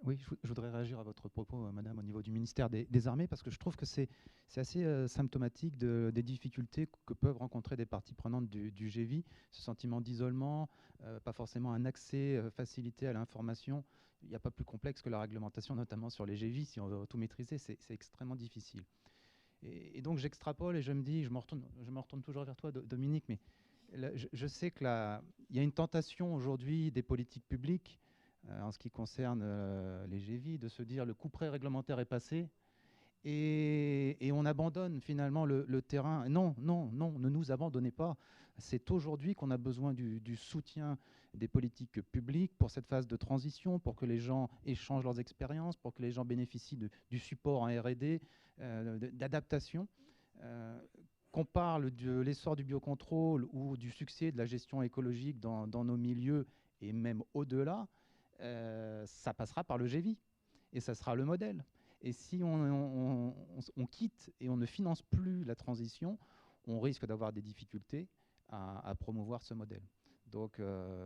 Oui, je voudrais réagir à votre propos, madame, au niveau du ministère des Armées, parce que je trouve que c'est assez symptomatique des difficultés que peuvent rencontrer des parties prenantes du GEVI, ce sentiment d'isolement, pas forcément un accès facilité à l'information. Il n'y a pas plus complexe que la réglementation, notamment sur les GEVI. Si on veut tout maîtriser, c'est extrêmement difficile. Et donc j'extrapole et je me dis, je me retourne toujours vers toi, Dominique, mais là, je sais qu'il y a une tentation aujourd'hui des politiques publiques, en ce qui concerne les GEVI, de se dire le couperet réglementaire est passé et on abandonne finalement le terrain. Non, ne nous abandonnez pas. C'est aujourd'hui qu'on a besoin du soutien des politiques publiques pour cette phase de transition, pour que les gens échangent leurs expériences, pour que les gens bénéficient du support en R&D, d'adaptation. Qu'on parle de l'essor du biocontrôle ou du succès de la gestion écologique dans nos milieux et même au-delà, ça passera par le GEVI et ça sera le modèle. Et si on quitte et on ne finance plus la transition, on risque d'avoir des difficultés à promouvoir ce modèle. Donc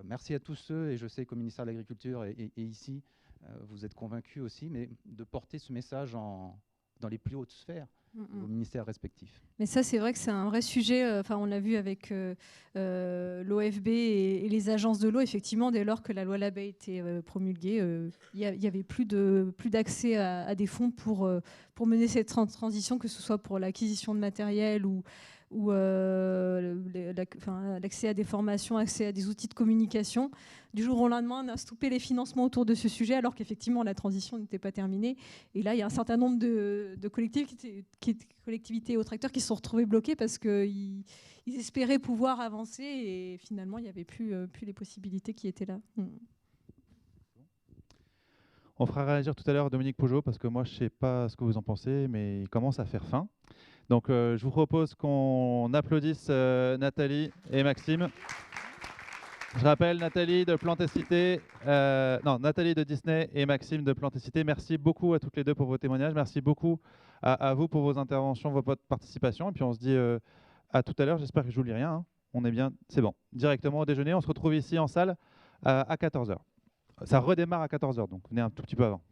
merci à tous ceux, et je sais qu'au ministère de l'Agriculture et ici, vous êtes convaincus aussi, mais de porter ce message dans les plus hautes sphères, vos ministères respectifs. Mais ça, c'est vrai que c'est un vrai sujet. On l'a vu avec l'OFB et les agences de l'eau. Effectivement, dès lors que la loi Labbé a été promulguée, il n'y avait plus d'accès à des fonds pour mener cette transition, que ce soit pour l'acquisition de matériel ou l'accès à des formations, accès à des outils de communication. Du jour au lendemain, on a stoppé les financements autour de ce sujet, alors qu'effectivement, la transition n'était pas terminée. Et là, il y a un certain nombre de collectivités et autres acteurs qui se sont retrouvés bloqués parce qu'ils espéraient pouvoir avancer et finalement, il n'y avait plus les possibilités qui étaient là. On fera réagir tout à l'heure Dominique Pougeot, parce que moi, je ne sais pas ce que vous en pensez, mais il commence à faire faim. Donc, je vous propose qu'on applaudisse Nathalie et Maxime. Je rappelle, Nathalie de Plantécité, Nathalie de Disney et Maxime de Plantécité. Merci beaucoup à toutes les deux pour vos témoignages. Merci beaucoup à vous pour vos interventions, votre participation. Et puis, on se dit à tout à l'heure. J'espère que je ne vous lis rien. Hein. On est bien, c'est bon. Directement au déjeuner. On se retrouve ici en salle à 14h. Ça redémarre à 14h, donc venez un tout petit peu avant.